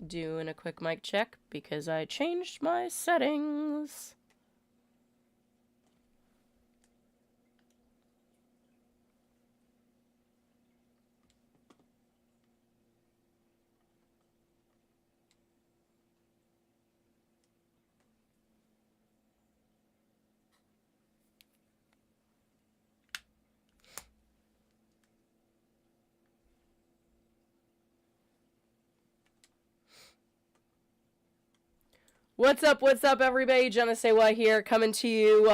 Doing a quick mic check because I changed my settings. What's up, everybody? Jenna Say What here, coming to you,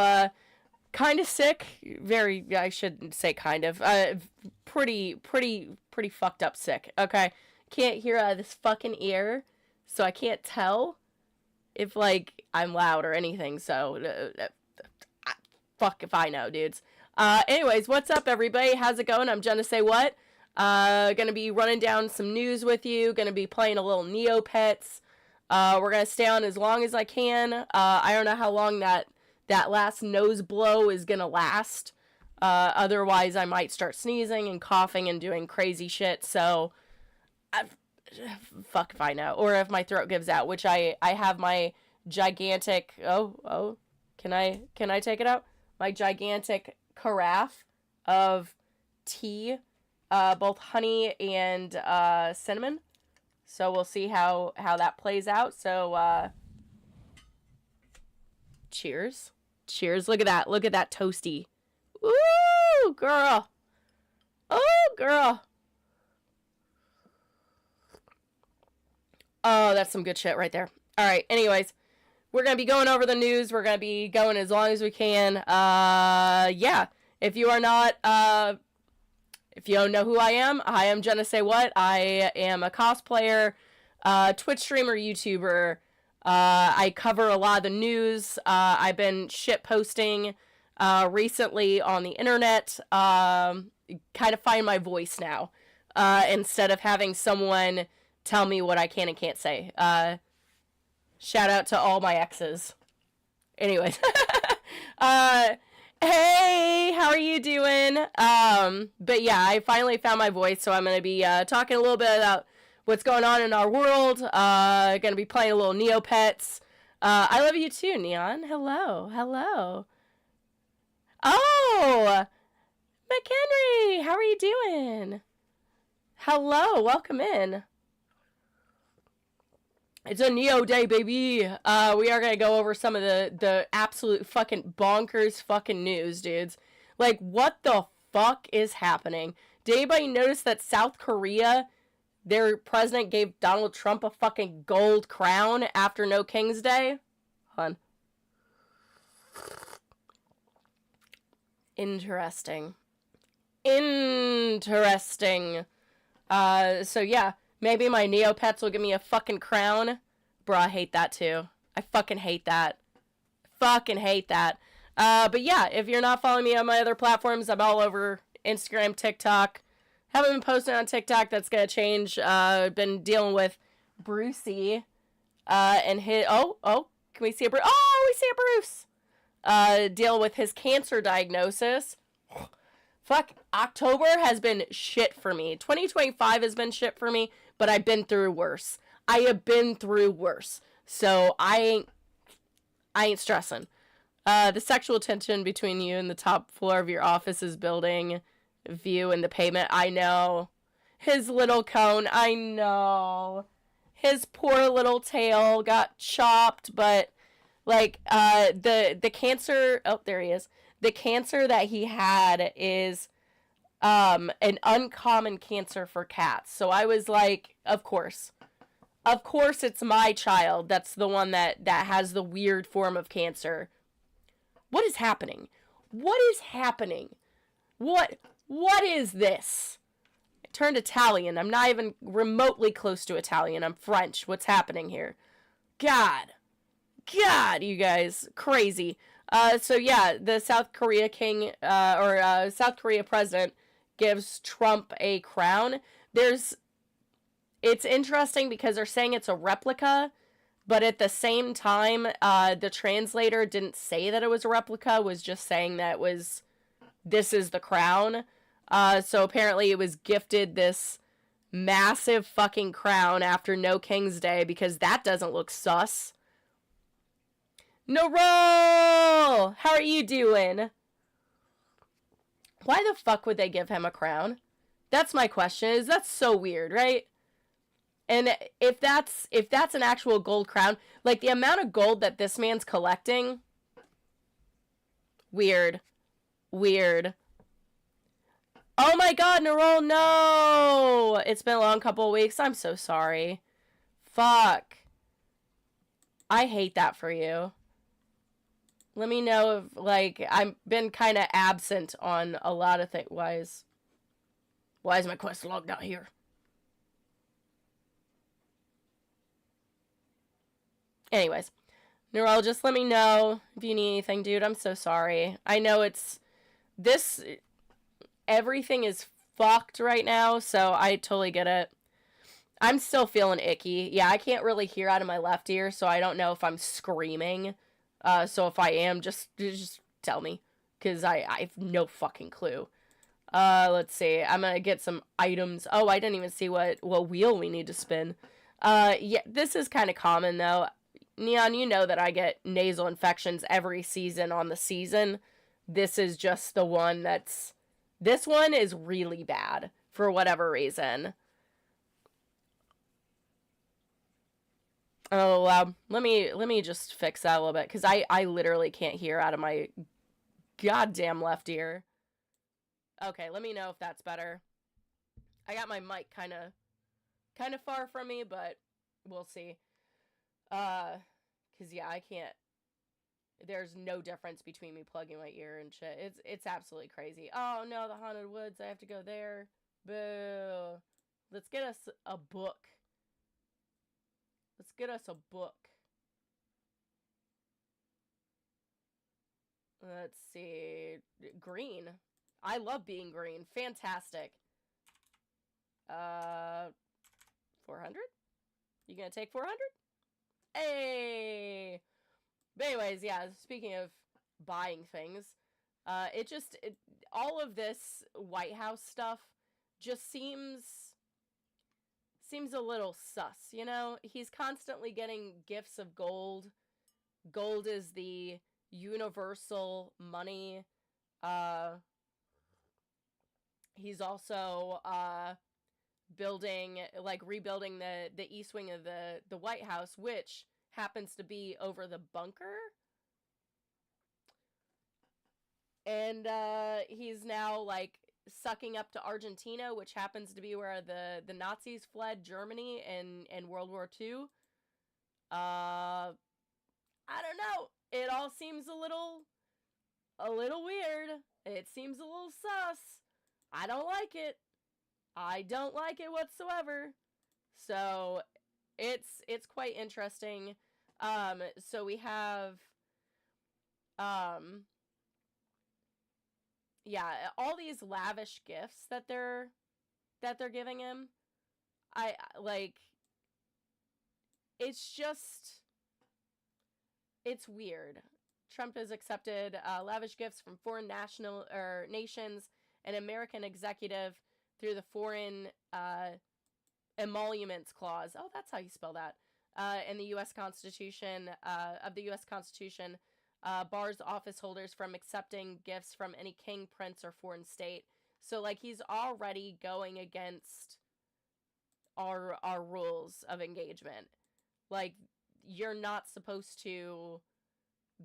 kind of sick. I shouldn't say kind of. Pretty fucked up sick. Okay, can't hear out of this fucking ear, so I can't tell if, like, I'm loud or anything, so, fuck if I know, dudes. Anyways, what's up, everybody? How's it going? I'm Jenna Say What. Gonna be running down some news with you, gonna be playing a little Neopets. We're going to stay on as long as I can. I don't know how long that last nose blow is going to last. Otherwise, I might start sneezing and coughing and doing crazy shit. So, fuck if I know. Or if my throat gives out, which I have my gigantic... Oh, can I take it out? My gigantic carafe of tea, both honey and cinnamon. So we'll see how that plays out. So, cheers. Cheers. Look at that. Look at that toasty. Ooh, girl. Oh, girl. Oh, that's some good shit right there. All right. Anyways, we're going to be going over the news. We're going to be going as long as we can. Yeah. If you are not, if you don't know who I am Jenna Say What. I am a cosplayer, Twitch streamer, YouTuber. I cover a lot of the news. I've been shit posting recently on the internet. Kind of find my voice now instead of having someone tell me what I can and can't say. Shout out to all my exes. Anyways. Hey, how are you doing? But yeah, I finally found my voice, so I'm going to be talking a little bit about what's going on in our world. Going to be playing a little Neopets. I love you too, Neon. Hello. Oh, McHenry, how are you doing? Hello, welcome in. It's a Neo day, baby. We are going to go over some of the absolute fucking bonkers fucking news, dudes. Like, what the fuck is happening? Did anybody notice that South Korea, their president gave Donald Trump a fucking gold crown after No King's Day? Hun. Interesting. So yeah. Maybe my Neopets will give me a fucking crown. Bro, I hate that too. I fucking hate that. But yeah, if you're not following me on my other platforms, I'm all over Instagram, TikTok. Haven't been posting on TikTok. That's gonna change. Been dealing with Brucey. And his... Oh, can we see a Bruce? Oh, we see a Bruce! Dealing with his cancer diagnosis. Fuck, October has been shit for me. 2025 has been shit for me, but I've been through worse. So I ain't stressing. The sexual tension between you and the top floor of your office's building, view and the pavement, I know. His little cone, I know. His poor little tail got chopped, but like the cancer, oh, there he is. The cancer that he had is an uncommon cancer for cats. So I was like, of course it's my child that's the one that has the weird form of cancer. What is happening? What is this? I turned Italian. I'm not even remotely close to Italian. I'm French. What's happening here? God, you guys, crazy. So yeah, the South Korea king, South Korea president gives Trump a crown. It's interesting because they're saying it's a replica, but at the same time, the translator didn't say that it was a replica, was just saying that this is the crown. So apparently it was gifted this massive fucking crown after No King's Day because that doesn't look sus. No roll! How are you doing? Why the fuck would they give him a crown? That's my question. That's so weird, right? And if that's an actual gold crown, like the amount of gold that this man's collecting, weird. Oh my god, Nerol, no! It's been a long couple of weeks. I'm so sorry. Fuck. I hate that for you. Let me know if, like, I've been kind of absent on a lot of things. Why is my quest log not here? Anyways, Nerol, just let me know if you need anything, dude. I'm so sorry. I know everything is fucked right now, so I totally get it. I'm still feeling icky. Yeah, I can't really hear out of my left ear, so I don't know if I'm screaming. So if I am, just tell me, because I have no fucking clue. Let's see. I'm gonna get some items. Oh, I didn't even see what wheel we need to spin. Yeah, this is kind of common, though. Neon, you know that I get nasal infections every season on the season. This is just the one that's... This one is really bad, for whatever reason. Oh, let me just fix that a little bit, because I literally can't hear out of my goddamn left ear. Okay, let me know if that's better. I got my mic kind of far from me, but we'll see. Because yeah, I can't... There's no difference between me plugging my ear and shit. It's absolutely crazy. Oh no, the Haunted Woods, I have to go there. Boo. Let's get us a book. Let's get us a book. Let's see. Green. I love being green. Fantastic. 400? You gonna take 400? Hey! But anyways, yeah, speaking of buying things, all of this White House stuff just seems a little sus, you know? He's constantly getting gifts of gold. Gold is the universal money. He's also rebuilding the east wing of the White House, which happens to be over the bunker. And he's now like sucking up to Argentina, which happens to be where the Nazis fled Germany in World War II. I don't know. It all seems a little weird. It seems a little sus. I don't like it. I don't like it whatsoever. So it's quite interesting. So we have yeah, all these lavish gifts that they're giving him. I like, it's weird. Trump has accepted lavish gifts from foreign nations and American executive through the Foreign Emoluments Clause. Oh, that's how you spell that. In the U.S. Constitution, bars office holders from accepting gifts from any king, prince, or foreign state. So, like, he's already going against our rules of engagement. Like, you're not supposed to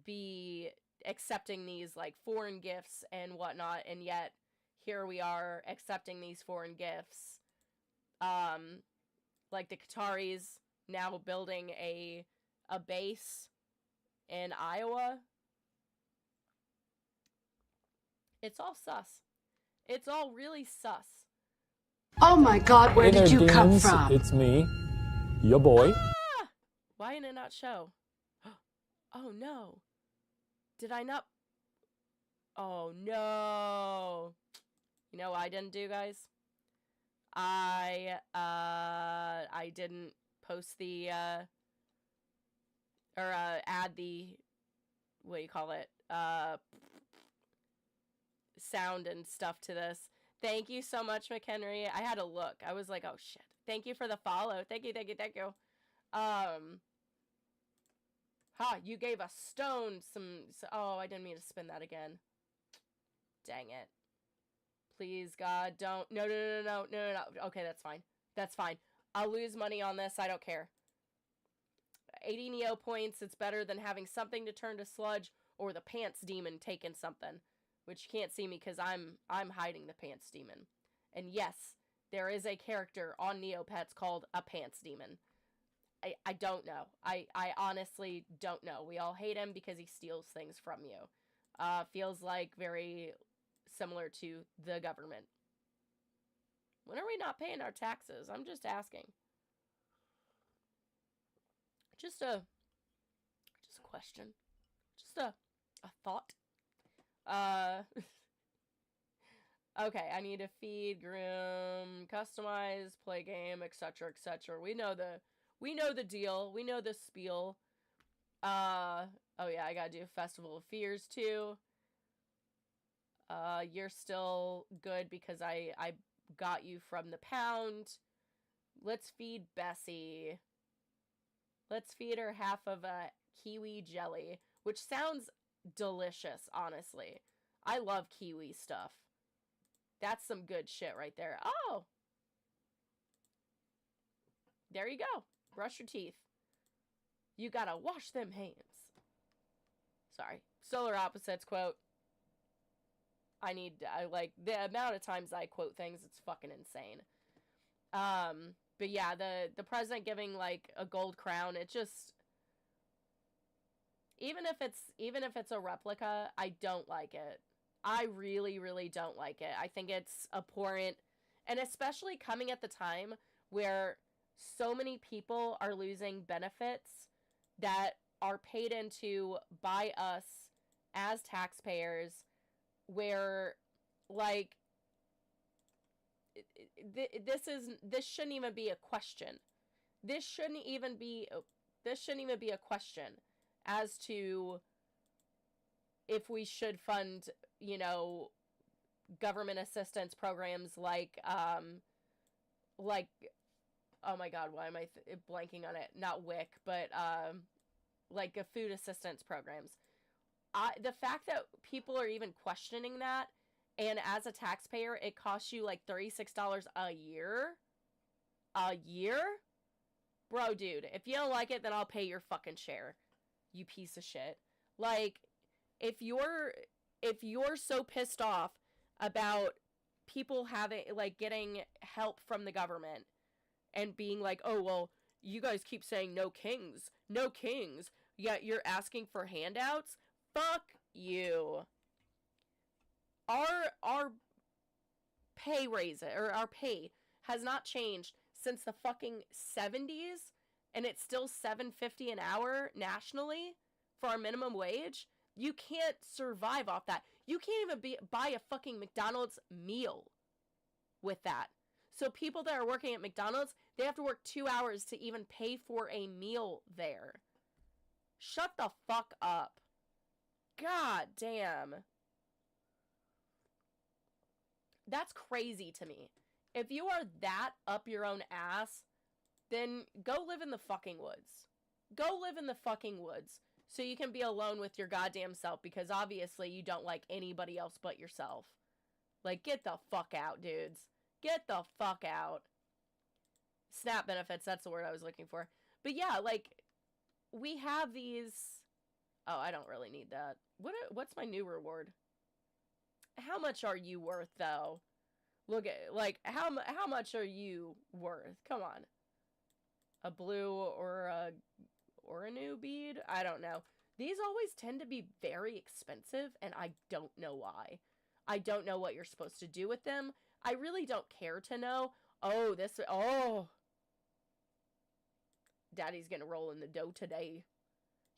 be accepting these, like, foreign gifts and whatnot, and yet here we are accepting these foreign gifts. Like the Qataris now building a base in Iowa. It's all sus. It's all really sus. Oh my god, where did you come from? It's me, your boy. Ah! Why did it not show? Oh no. Did I not? Oh no. You know what I didn't do, guys? I didn't post the or add the, what do you call it, sound and stuff to this. Thank you so much, McHenry. I had to look. I was like, oh shit. Thank you for the follow. Thank you, thank you, thank you. You gave a stone some... Oh, I didn't mean to spin that again. Dang it. Please, God, don't... No. Okay, that's fine. That's fine. I'll lose money on this. I don't care. 80 Neo points. It's better than having something to turn to sludge or the pants demon taking something. Which you can't see me because I'm hiding the pants demon. And yes, there is a character on Neopets called a pants demon. I don't know. I honestly don't know. We all hate him because he steals things from you. Feels like very similar to the government. When are we not paying our taxes? I'm just asking. Just a question. Just a thought. Okay, I need to feed, groom, customize, play game, etc., etc. We know the deal. We know the spiel. Oh yeah, I gotta do Festival of Fears too. You're still good because I got you from the pound. Let's feed Bessie. Let's feed her half of a kiwi jelly, which sounds delicious, honestly. I love kiwi stuff. That's some good shit right there. Oh! There you go. Brush your teeth. You gotta wash them hands. Sorry. Solar Opposites quote. I like, the amount of times I quote things, it's fucking insane. But yeah, the president giving, like, a gold crown, it just... Even if it's a replica, I don't like it. I really, really don't like it. I think it's abhorrent. And especially coming at the time where so many people are losing benefits that are paid into by us as taxpayers, where, like, this shouldn't even be a question. This shouldn't even be a question as to if we should fund, you know, government assistance programs like, oh my god, why am I blanking on it? Not WIC, but, like, food assistance programs. The fact that people are even questioning that, and as a taxpayer, it costs you, like, $36 a year? A year? Bro, dude, if you don't like it, then I'll pay your fucking share. You piece of shit. Like, if you're so pissed off about people having, like, getting help from the government and being like, oh, well, you guys keep saying no kings, yet you're asking for handouts, fuck you. Our pay raise, or our pay has not changed since the fucking 70s, and it's still $7.50 an hour nationally for our minimum wage. You can't survive off that. You can't even buy a fucking McDonald's meal with that. So people that are working at McDonald's, they have to work 2 hours to even pay for a meal there. Shut the fuck up. God damn. That's crazy to me. If you are that up your own ass, then go live in the fucking woods. Go live in the fucking woods so you can be alone with your goddamn self, because obviously you don't like anybody else but yourself. Like, get the fuck out, dudes. Get the fuck out. SNAP benefits, that's the word I was looking for. But yeah, like, we have these... Oh, I don't really need that. What's my new reward? How much are you worth, though? Look at, like, how much are you worth? Come on. A blue or a new bead? I don't know. These always tend to be very expensive, and I don't know why. I don't know what you're supposed to do with them. I really don't care to know. Oh. Daddy's gonna roll in the dough today.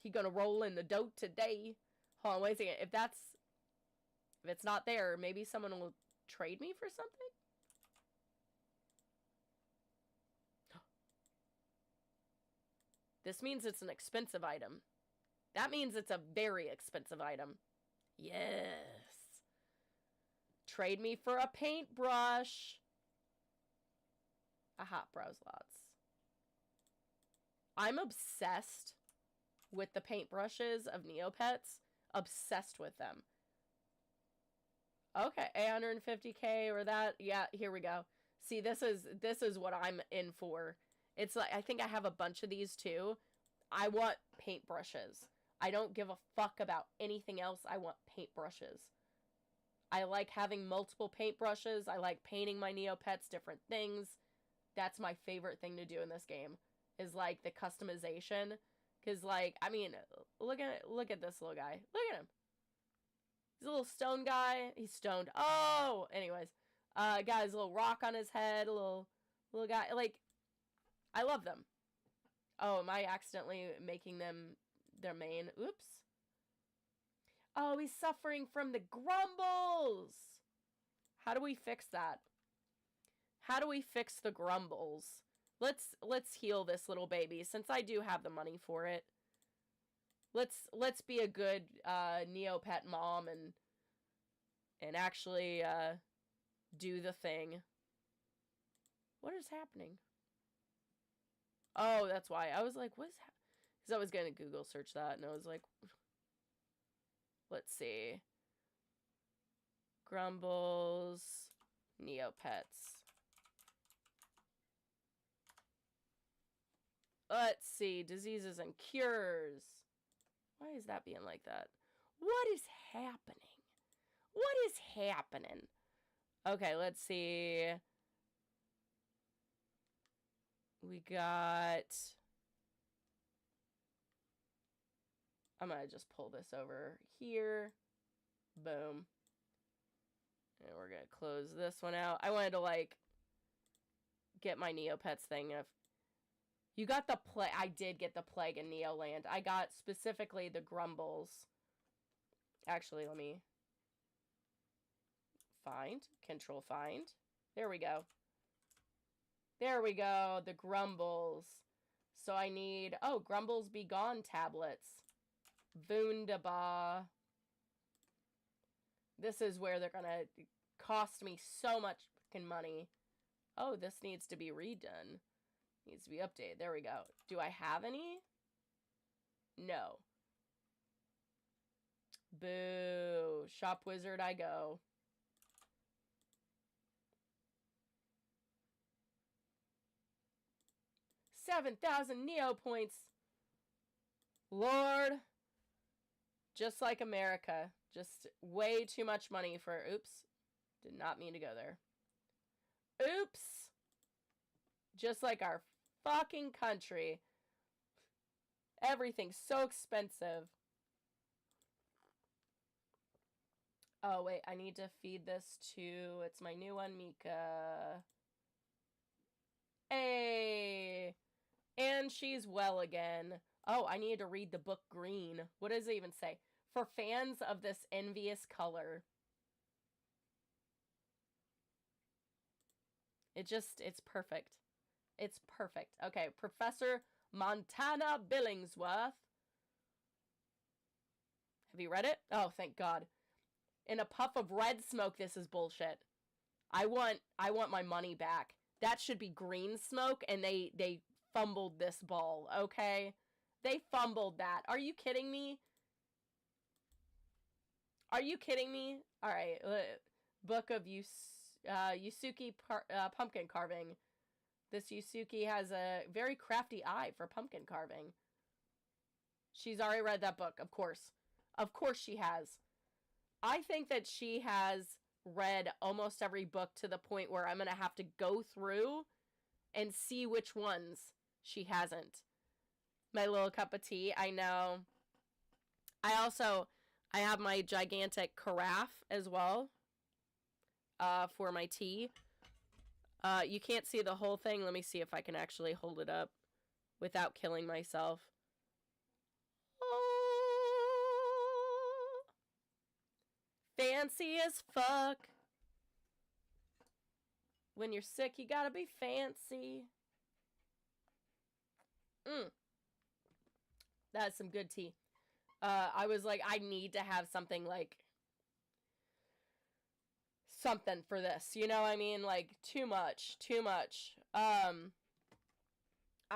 He gonna roll in the dough today. Hold on, wait a second. If it's not there, maybe someone will trade me for something? This means it's an expensive item. That means it's a very expensive item. Yes. Trade me for a paintbrush. A hot brows lots. I'm obsessed with the paintbrushes of Neopets. Obsessed with them. Okay, 850k or that. Yeah, here we go. See, this is what I'm in for. It's like, I think I have a bunch of these too. I want paintbrushes. I don't give a fuck about anything else. I want paintbrushes. I like having multiple paintbrushes. I like painting my Neopets different things. That's my favorite thing to do in this game. Is like the customization. Because like, I mean, look at this little guy. Look at him. He's a little stone guy. He's stoned. Oh! Anyways. Got his little rock on his head. A little guy. Like, I love them. Oh, am I accidentally making them their main? Oops. Oh, he's suffering from the grumbles. How do we fix that? How do we fix the grumbles? Let's heal this little baby, since I do have the money for it. Let's be a good Neopet mom and actually do the thing. What is happening? Oh, that's why. I was like, what is happening? Because I was going to Google search that, and I was like, let's see. Grumbles, Neopets. Let's see. Diseases and cures. Why is that being like that? What is happening? What is happening? Okay, let's see. We got... I'm going to just pull this over here. Boom. And we're going to close this one out. I wanted to, like, get my Neopets thing. You got the plague. I did get the plague in Neoland. I got specifically the grumbles. Actually, let me find. Control find. There we go. There we go. The grumbles. So I need... Oh, Grumbles Be Gone tablets. Wunderbar. This is where they're gonna cost me so much fucking money. Oh, this needs to be redone. Needs to be updated. There we go. Do I have any? No. Boo. Shop wizard I go. $7,000 Neo points. Lord. Just like America. Just way too much money for... Oops. Did not mean to go there. Oops. Just like our fucking country. Everything's so expensive. Oh, wait. I need to feed this to... It's my new one, Mika. Hey. And she's well again. Oh, I need to read the book Green. What does it even say? For fans of this envious color. It's perfect. It's perfect. Okay, Professor Montana Billingsworth. Have you read it? Oh, thank God. In a puff of red smoke, this is bullshit. I want my money back. That should be green smoke, and they fumbled this ball, okay? They fumbled that. Are you kidding me? Are you kidding me? All right. Book of Yusuke pumpkin carving. This Yusuke has a very crafty eye for pumpkin carving. She's already read that book, of course. Of course she has. I think that she has read almost every book to the point where I'm going to have to go through and see which ones she hasn't. My little cup of tea, I know. I have my gigantic carafe as well for my tea. You can't see the whole thing. Let me see if I can actually hold it up without killing myself. Oh, fancy as fuck. When you're sick, you gotta be fancy. That's some good tea. I was like, I need to have something like something for this. You know what I mean? Like, too much. I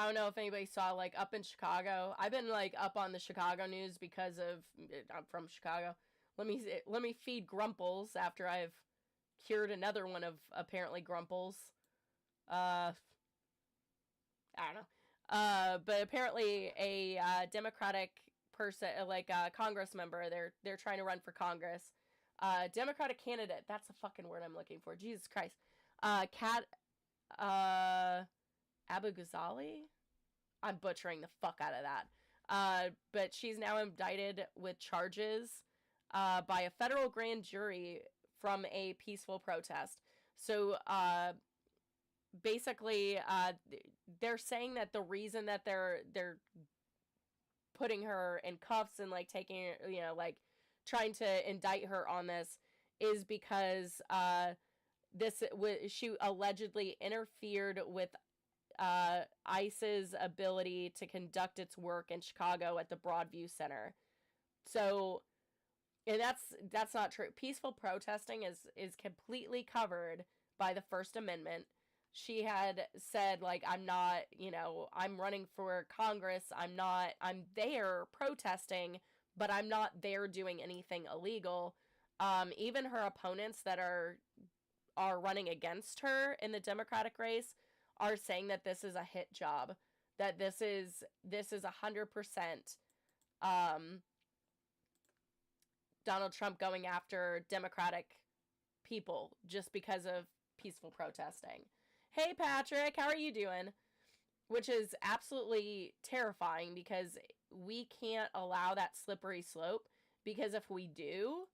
don't know if anybody saw, like, up in Chicago. I've been, like, up on the Chicago news because of, I'm from Chicago. Let me feed Grumples after I've cured another one of, apparently, Grumples. I don't know. But apparently a Democratic person, like a Congress member, they're trying to run for Congress. Democratic candidate, that's the fucking word I'm looking for. Jesus Christ. Abu Ghazali? I'm butchering the fuck out of that. But she's now indicted with charges by a federal grand jury from a peaceful protest. So basically, they're saying that the reason that they're putting her in cuffs and like taking her, you know, like trying to indict her on this is because she allegedly interfered with ICE's ability to conduct its work in Chicago at the Broadview Center. So, and that's not true. Peaceful protesting is completely covered by the First Amendment. She had said, like, I'm not, you know, I'm running for Congress. I'm there protesting, but I'm not there doing anything illegal. Even her opponents that are running against her in the Democratic race are saying that this is a hit job, that this is 100% Donald Trump going after Democratic people just because of peaceful protesting. Hey Patrick, how are you doing? Which is absolutely terrifying because we can't allow that slippery slope, because if we do,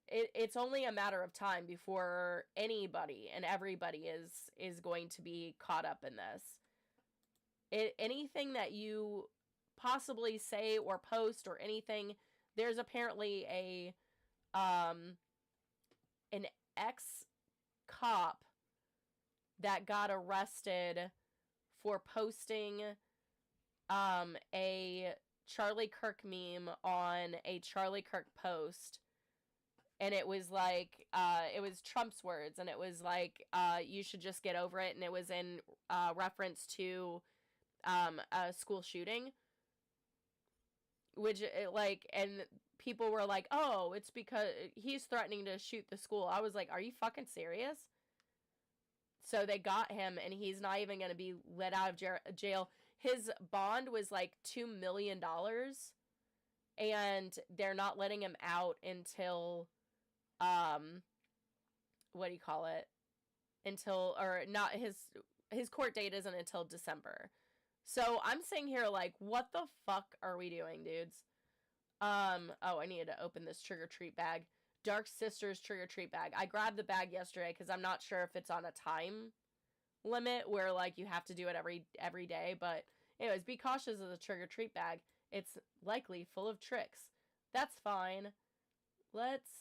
it's only a matter of time before anybody and everybody is going to be caught up in this. Anything that you possibly say or post or anything, there's apparently an ex-cop that got arrested for posting a Charlie Kirk meme on a Charlie Kirk post. And it was like, it was Trump's words, and it was like, you should just get over it. And it was in reference to a school shooting. Which, and people were like, oh, it's because he's threatening to shoot the school. I was like, are you fucking serious? So they got him, and he's not even going to be let out of jail. His bond was like $2 million, and they're not letting him out until... what do you call it? His court date isn't until December. So I'm sitting here like, what the fuck are we doing, dudes? Oh, I needed to open this Trick or Treat bag. Dark Sisters Trick or Treat bag. I grabbed the bag yesterday because I'm not sure if it's on a time limit where like you have to do it every day. But anyways, be cautious of the Trick or Treat bag. It's likely full of tricks. That's fine. Let's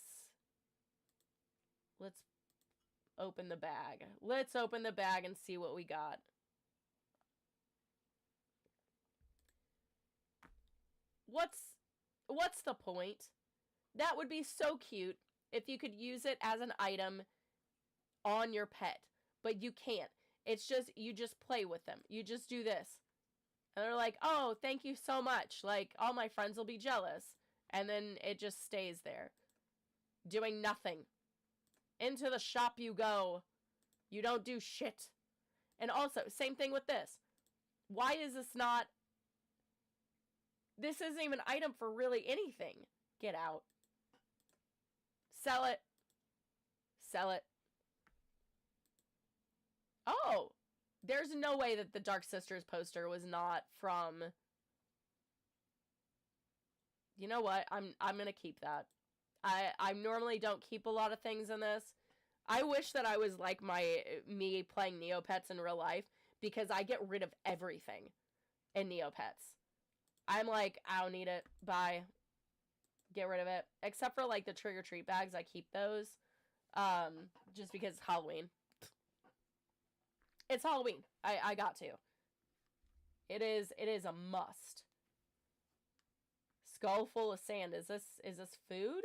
open the bag. Let's open the bag and see what we got. What's the point? That would be so cute if you could use it as an item on your pet, but you can't. It's just, you just play with them. You just do this. And they're like, oh, thank you so much. Like, all my friends will be jealous. And then it just stays there, doing nothing. Into the shop you go. You don't do shit. And also, same thing with this. Why is this not... This isn't even an item for really anything. Get out. Sell it. Sell it. Oh! There's no way that the Dark Sisters poster was not from... You know what? I'm gonna keep that. I normally don't keep a lot of things in this. I wish that I was like me playing Neopets in real life, because I get rid of everything in Neopets. I'm like, I don't need it. Bye. Get rid of it. Except for like the Trick or Treat bags, I keep those. Just because it's Halloween. It's Halloween. I got to. It is a must. Skull full of sand. Is this food?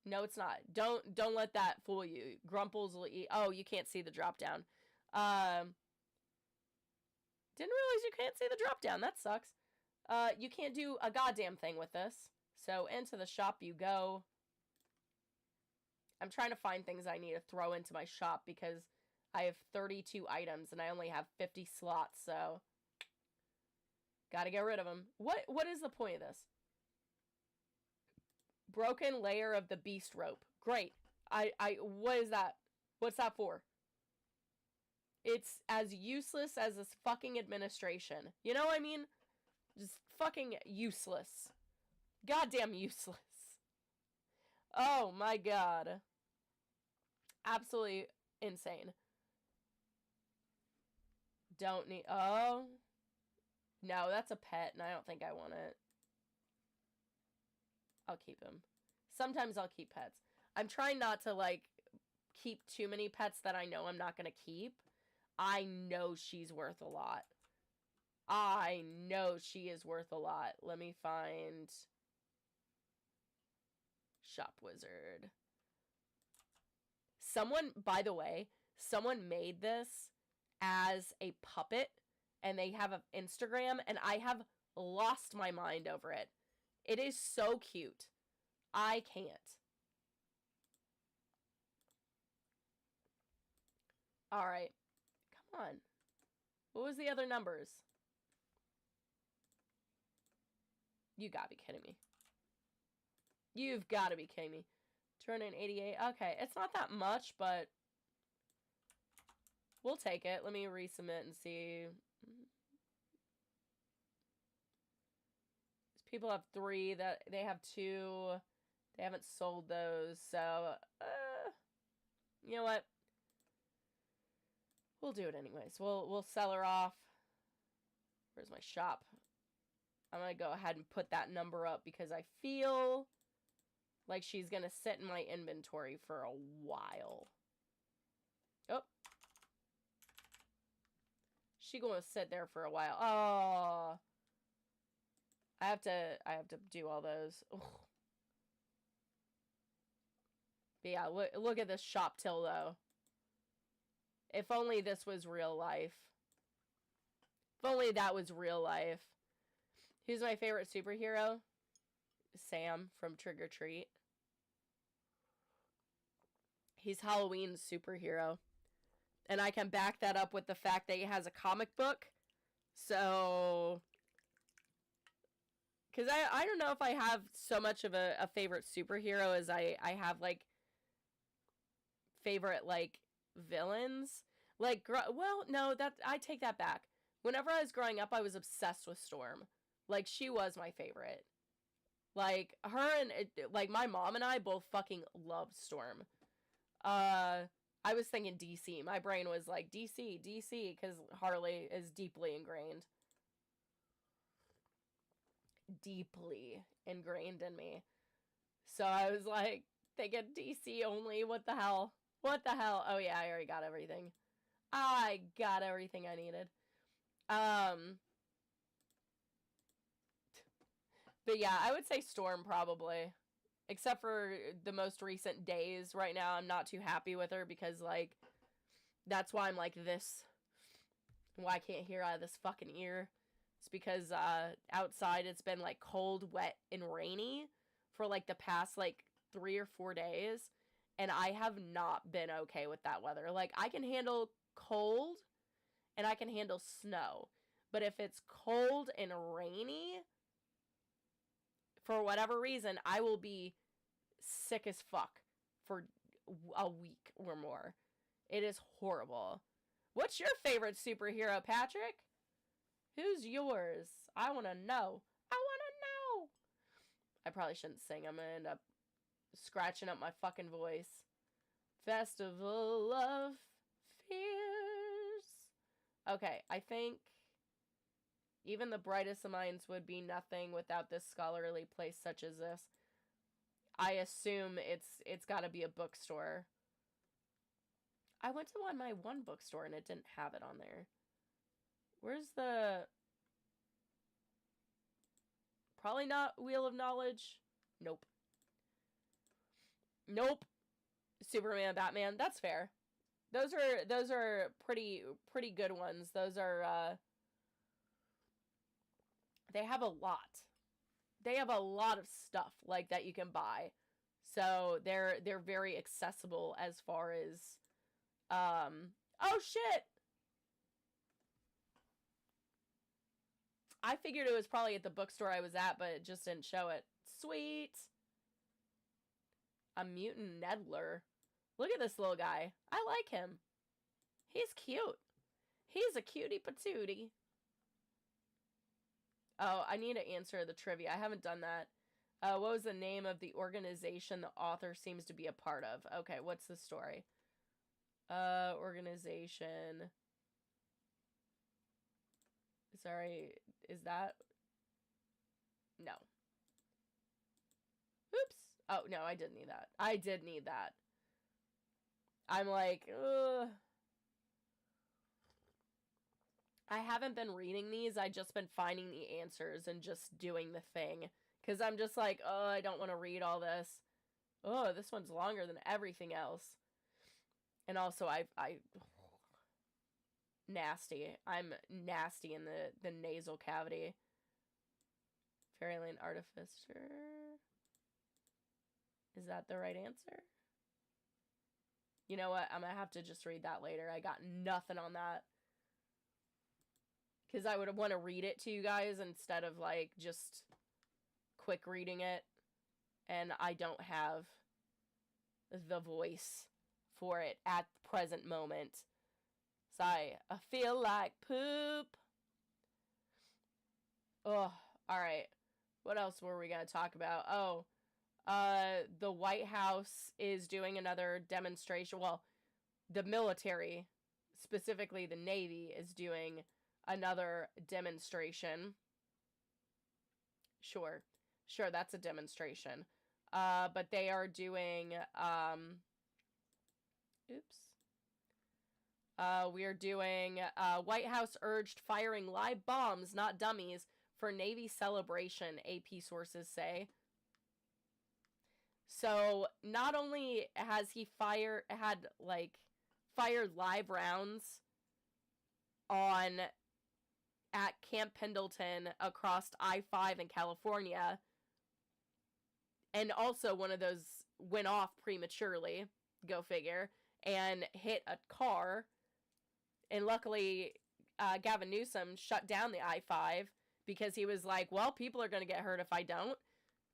No, it's not. Don't let that fool you. Grumples will eat. Oh, you can't see the drop down. Didn't realize you can't see the drop down. That sucks. You can't do a goddamn thing with this. So into the shop you go. I'm trying to find things I need to throw into my shop because I have 32 items and I only have 50 slots, so gotta get rid of them. What is the point of this? Broken layer of the beast rope. Great. What is that? What's that for? It's as useless as this fucking administration. You know what I mean? Just fucking useless. Goddamn useless. Oh my god. Absolutely insane. Don't need... Oh. No, that's a pet, and I don't think I want it. I'll keep him. Sometimes I'll keep pets. I'm trying not to, like, keep too many pets that I know I'm not going to keep. I know she's worth a lot. I know she is worth a lot. Let me find... Shop Wizard. Someone, by the way, someone made this as a puppet, and they have an Instagram, and I have lost my mind over it. It is so cute. I can't. Alright. Come on. What was the other numbers? You gotta be kidding me. You've gotta be kidding me. Turn in 88. Okay, it's not that much, but we'll take it. Let me resubmit and see. People have 3, that they have 2. They haven't sold those, so you know what? We'll do it anyways. We'll sell her off. Where's my shop? I'm gonna go ahead and put that number up because I feel like she's gonna sit in my inventory for a while. Oh. She gonna sit there for a while. Oh. I have to do all those. Ugh. But yeah, look at this shop till though. If only this was real life. If only that was real life. Who's my favorite superhero? Sam from Trick or Treat. He's Halloween's superhero. And I can back that up with the fact that he has a comic book. So... Because I don't know if I have so much of a favorite superhero as I have, like, favorite, like, villains. Like, well, no, I take that back. Whenever I was growing up, I was obsessed with Storm. Like, she was my favorite. Like, her and, like, my mom and I both fucking loved Storm. I was thinking DC. My brain was like, DC, because Harley is deeply ingrained. Deeply ingrained in me. So I was like, they get DC only. What the hell? What the hell? Oh yeah, I already got everything. I got everything I needed. But yeah, I would say Storm probably. Except for the most recent days right now, I'm not too happy with her because, like, that's why I'm like this. Why I can't hear out of this fucking ear. It's because outside it's been, like, cold, wet, and rainy for, like, the past, like, 3 or 4 days. And I have not been okay with that weather. Like, I can handle cold and I can handle snow. But if it's cold and rainy, for whatever reason, I will be sick as fuck for a week or more. It is horrible. What's your favorite superhero, Patrick? Who's yours? I want to know. I want to know. I probably shouldn't sing. I'm going to end up scratching up my fucking voice. Festival of Fears. Okay, I think even the brightest of minds would be nothing without this scholarly place such as this. I assume it's got to be a bookstore. I went to my one bookstore and it didn't have it on there. Where's the... Probably not Wheel of Knowledge. Nope. Nope. Superman, Batman. That's fair. Those are pretty good ones. Those are they have a lot. They have a lot of stuff like that you can buy. So they're very accessible as far as oh shit. I figured it was probably at the bookstore I was at, but it just didn't show it. Sweet. A mutant Nedler. Look at this little guy. I like him. He's cute. He's a cutie patootie. Oh, I need to answer the trivia. I haven't done that. What was the name of the organization the author seems to be a part of? Okay, what's the story? Organization. Sorry, is that? No. Oops. Oh, no, I didn't need that. I did need that. I'm like, ugh. I haven't been reading these. I just been finding the answers and just doing the thing. Because I'm just like, oh, I don't want to read all this. Oh, this one's longer than everything else. And also, nasty. I'm nasty in the nasal cavity. Fairyland Artificer. Is that the right answer? You know what? I'm going to have to just read that later. I got nothing on that. Because I would want to read it to you guys instead of, like, just quick reading it. And I don't have the voice for it at the present moment. So I feel like poop. Oh, alright. What else were we going to talk about? Oh, the White House is doing another demonstration. Well, the military, specifically the Navy, is doing another demonstration. Sure, that's a demonstration. But they are doing, oops. We are doing, White House urged firing live bombs, not dummies, for Navy celebration, AP sources say. So, not only has he fired live rounds at Camp Pendleton across I-5 in California, and also one of those went off prematurely, go figure, and hit a car, and luckily Gavin Newsom shut down the I-5 because he was like, well, people are going to get hurt if I don't.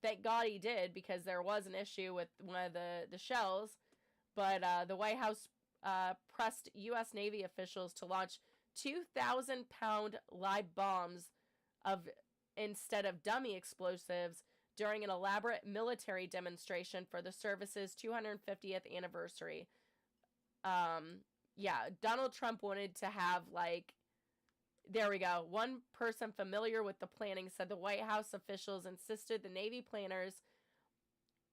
Thank God he did, because there was an issue with one of the shells. But the White House pressed U.S. Navy officials to launch 2,000-pound live bombs instead of dummy explosives during an elaborate military demonstration for the service's 250th anniversary. Yeah, Donald Trump wanted to have, like, there we go. One person familiar with the planning said the White House officials insisted the Navy planners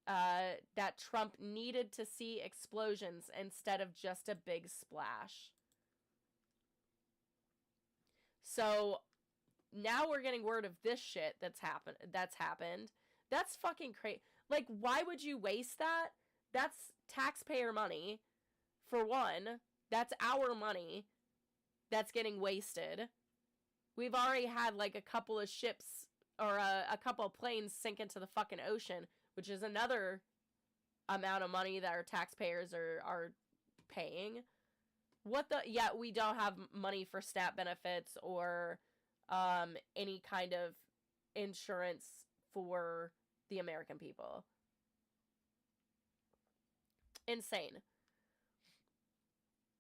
that Trump needed to see explosions instead of just a big splash. So now we're getting word of this shit that's happened. That's fucking crazy. Like, why would you waste that? That's taxpayer money, for one. That's our money that's getting wasted. We've already had, like, a couple of ships or a couple of planes sink into the fucking ocean, which is another amount of money that our taxpayers are paying. Yeah, we don't have money for SNAP benefits or any kind of insurance for the American people. Insane.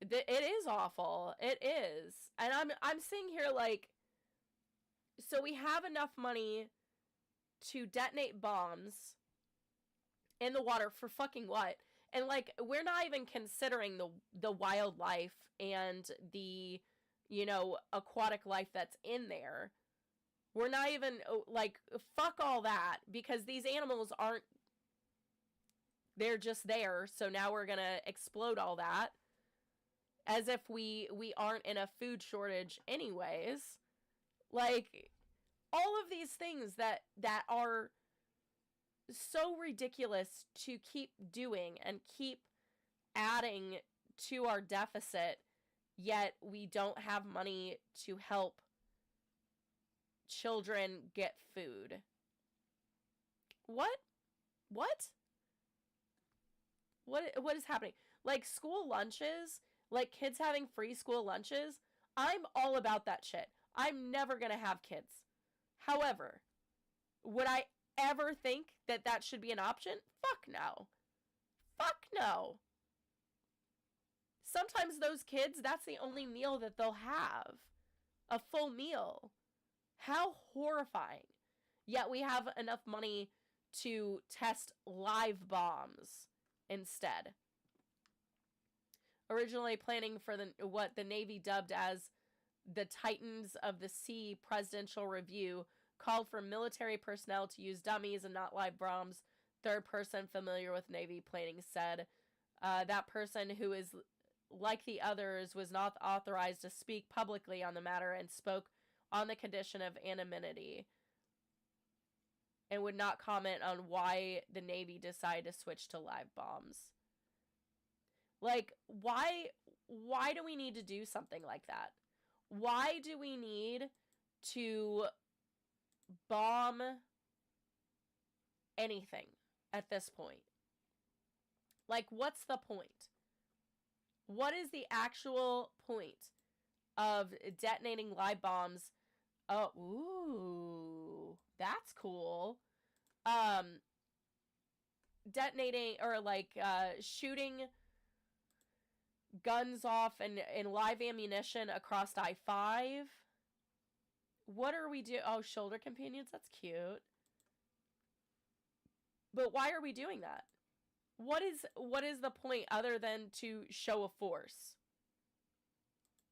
It is awful. It is. And I'm sitting here like, so we have enough money to detonate bombs in the water for fucking what? And, like, we're not even considering the wildlife and the, you know, aquatic life that's in there. We're not even, like, fuck all that, because these animals aren't, they're just there, so now we're gonna explode all that. As if we aren't in a food shortage anyways. Like, all of these things that are so ridiculous to keep doing and keep adding to our deficit, yet we don't have money to help children get food. What? What is happening? Like, school lunches, like kids having free school lunches, I'm all about that shit. I'm never gonna have kids. However, would I ever think that that should be an option? Fuck no. Fuck no. Sometimes those kids, that's the only meal that they'll have. A full meal. How horrifying. Yet we have enough money to test live bombs instead. Originally planning for what the Navy dubbed as the Titans of the Sea presidential review called for military personnel to use dummies and not live bombs. Third person familiar with Navy planning said that person, who is like the others, was not authorized to speak publicly on the matter and spoke on the condition of anonymity and would not comment on why the Navy decided to switch to live bombs. Like, why do we need to do something like that? Why do we need to bomb anything at this point? Like, what's the point? What is the actual point of detonating live bombs? Oh, ooh, that's cool. Detonating, or like, shooting guns off and live ammunition across I-5. What are we doing? Oh, shoulder companions? That's cute. But why are we doing that? What is the point other than to show a force?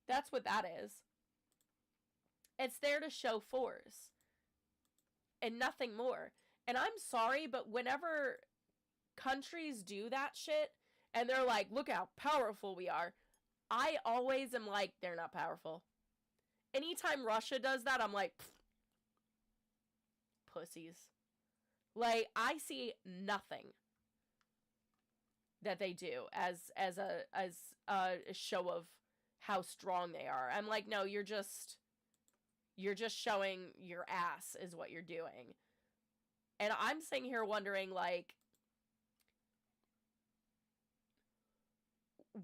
That's what that is. It's there to show force. And nothing more. And I'm sorry, but whenever countries do that shit, and they're like, look how powerful we are, I always am like, they're not powerful. Anytime Russia does that, I'm like, pussies. Like, I see nothing that they do as a show of how strong they are. I'm like, no, you're just showing your ass is what you're doing. And I'm sitting here wondering, like,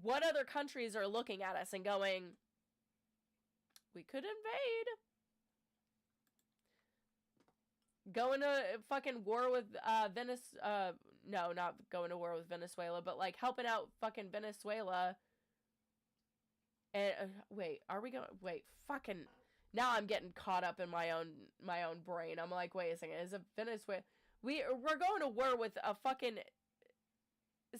what other countries are looking at us and going, we could invade. Going to fucking war with no, not going to war with Venezuela, but like helping out fucking Venezuela. And wait, are we going? Wait, fucking. Now I'm getting caught up in my own brain. I'm like, wait a second, is it Venezuela? We're going to war with a fucking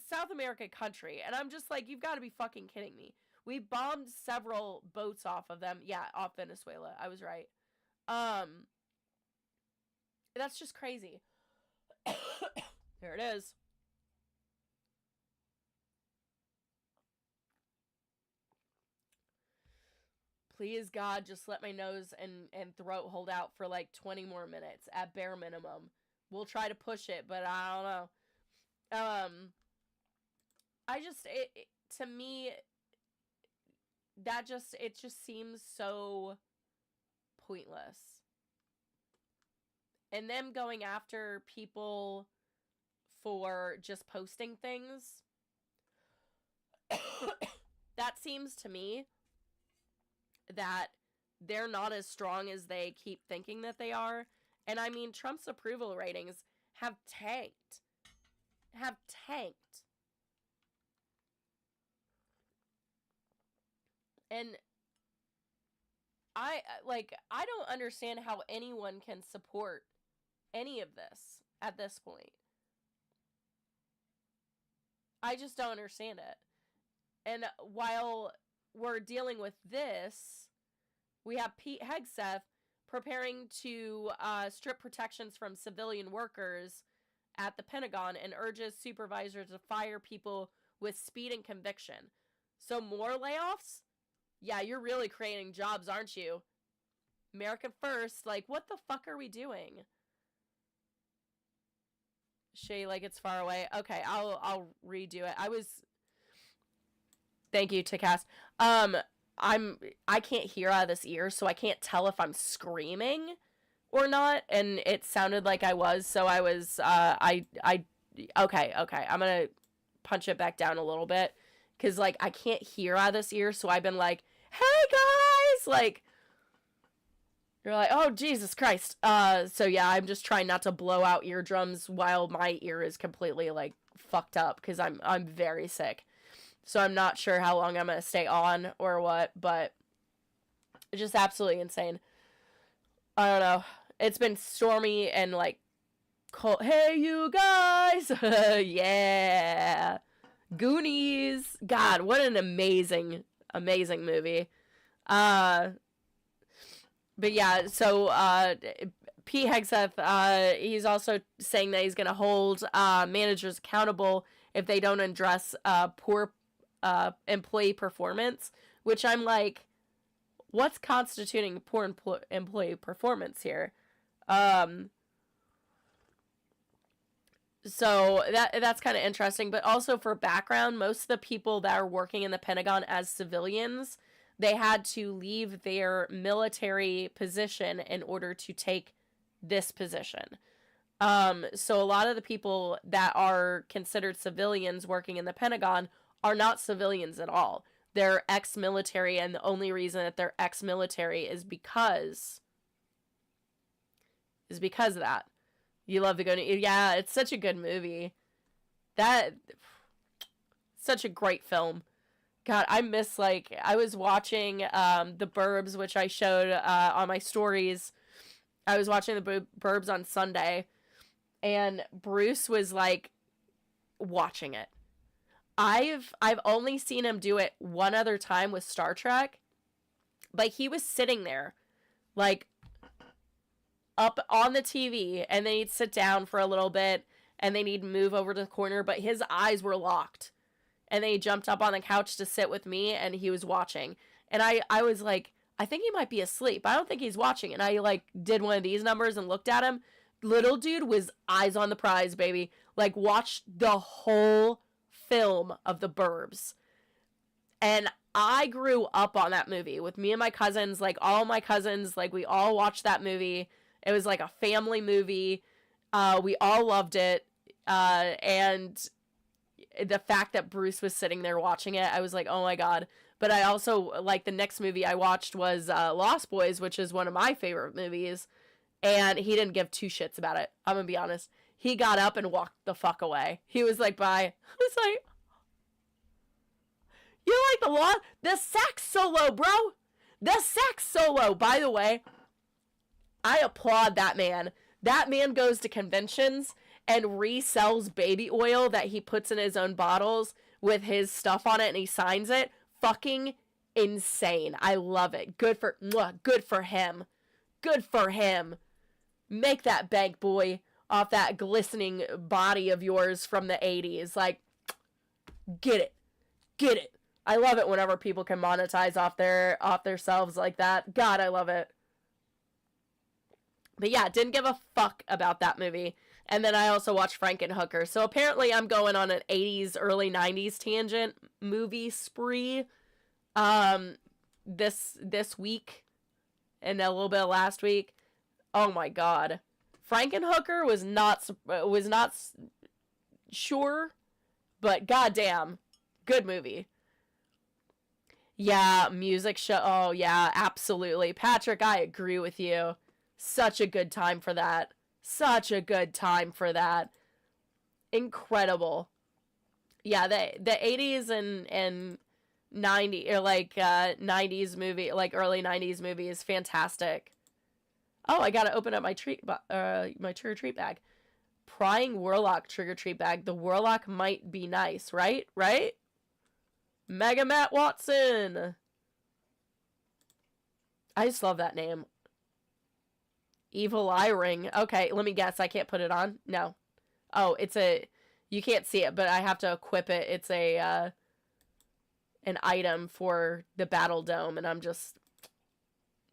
South American country, and I'm just like, you've got to be fucking kidding me. We bombed several boats off of them. Yeah, off Venezuela. I was right. That's just crazy. There it is. Please, God, just let my nose and throat hold out for like 20 more minutes at bare minimum. We'll try to push it, but I don't know. To me, it just seems so pointless. And them going after people for just posting things, that seems to me that they're not as strong as they keep thinking that they are. And I mean, Trump's approval ratings have tanked. And I don't understand how anyone can support any of this at this point. I just don't understand it. And while we're dealing with this, we have Pete Hegseth preparing to strip protections from civilian workers at the Pentagon and urges supervisors to fire people with speed and conviction. So more layoffs? Yeah, you're really creating jobs, aren't you? America first. Like, what the fuck are we doing? Shay, like it's far away. Okay, I'll redo it. Thank you, Tikast. I can't hear out of this ear, so I can't tell if I'm screaming or not, and it sounded like I was, so I was, okay, I'm gonna punch it back down a little bit, because, like, I can't hear out of this ear, so I've been like, hey, guys, like, you're like, oh, Jesus Christ, so yeah, I'm just trying not to blow out eardrums while my ear is completely, like, fucked up, because I'm very sick, so I'm not sure how long I'm gonna stay on, or what, but it's just absolutely insane. I don't know. It's been stormy and, like, cold. Hey, you guys! Yeah! Goonies! God, what an amazing, amazing movie. But yeah, so, P. Hegseth, he's also saying that he's gonna hold, managers accountable if they don't address, poor, employee performance, which I'm like, what's constituting poor employee performance here? So that's kind of interesting, but also for background, most of the people that are working in the Pentagon as civilians, they had to leave their military position in order to take this position. So a lot of the people that are considered civilians working in the Pentagon are not civilians at all. They're ex-military, and the only reason that they're ex-military is because of that. You love to go to... Yeah, it's such a good movie. Such a great film. God, I miss, like... I was watching The Burbs, which I showed on my stories. I was watching The Burbs on Sunday, and Bruce was, like, watching it. I've only seen him do it one other time with Star Trek, but he was sitting there, like, up on the TV, and then he'd sit down for a little bit, and then he'd move over to the corner, but his eyes were locked, and then he jumped up on the couch to sit with me, and he was watching, and I was like, I think he might be asleep, I don't think he's watching, and I, like, did one of these numbers and looked at him. Little dude was eyes on the prize, baby, like, watched the whole film of The Burbs. And I grew up on that movie with me and my cousins, like all my cousins, like we all watched that movie. It was like a family movie. We all loved it. And the fact that Bruce was sitting there watching it, I was like, oh my God. But I also, like, the next movie I watched was Lost Boys, which is one of my favorite movies. And he didn't give two shits about it. I'm gonna be honest. He got up and walked the fuck away. He was like, bye. I was like, you like the sax solo, bro? The sax solo, by the way. I applaud that man. That man goes to conventions and resells baby oil that he puts in his own bottles with his stuff on it, and he signs it. Fucking insane. I love it. Good for him. Good for him. Make that bank, boy, off that glistening body of yours from the 80s. Like, get it. I love it whenever people can monetize off theirselves like that. God, I love it. But yeah, didn't give a fuck about that movie. And then I also watched Frankenhooker. So apparently I'm going on an 80s, early 90s tangent movie spree this week and a little bit of last week. Oh my God. Frankenhooker was not sure, but goddamn, good movie. Yeah, music show. Oh yeah, absolutely. Patrick, I agree with you. Such a good time for that. Incredible. Yeah, the 80s and 90 or like 90s movie, like early 90s movie is fantastic. Oh, I gotta open up my my trigger treat bag. Prying Warlock trigger treat bag. The Warlock might be nice, right? Right? Mega Matt Watson. I just love that name. Evil Eye Ring. Okay, let me guess. I can't put it on? No. Oh, you can't see it, but I have to equip it. It's an item for the Battle Dome, and I'm just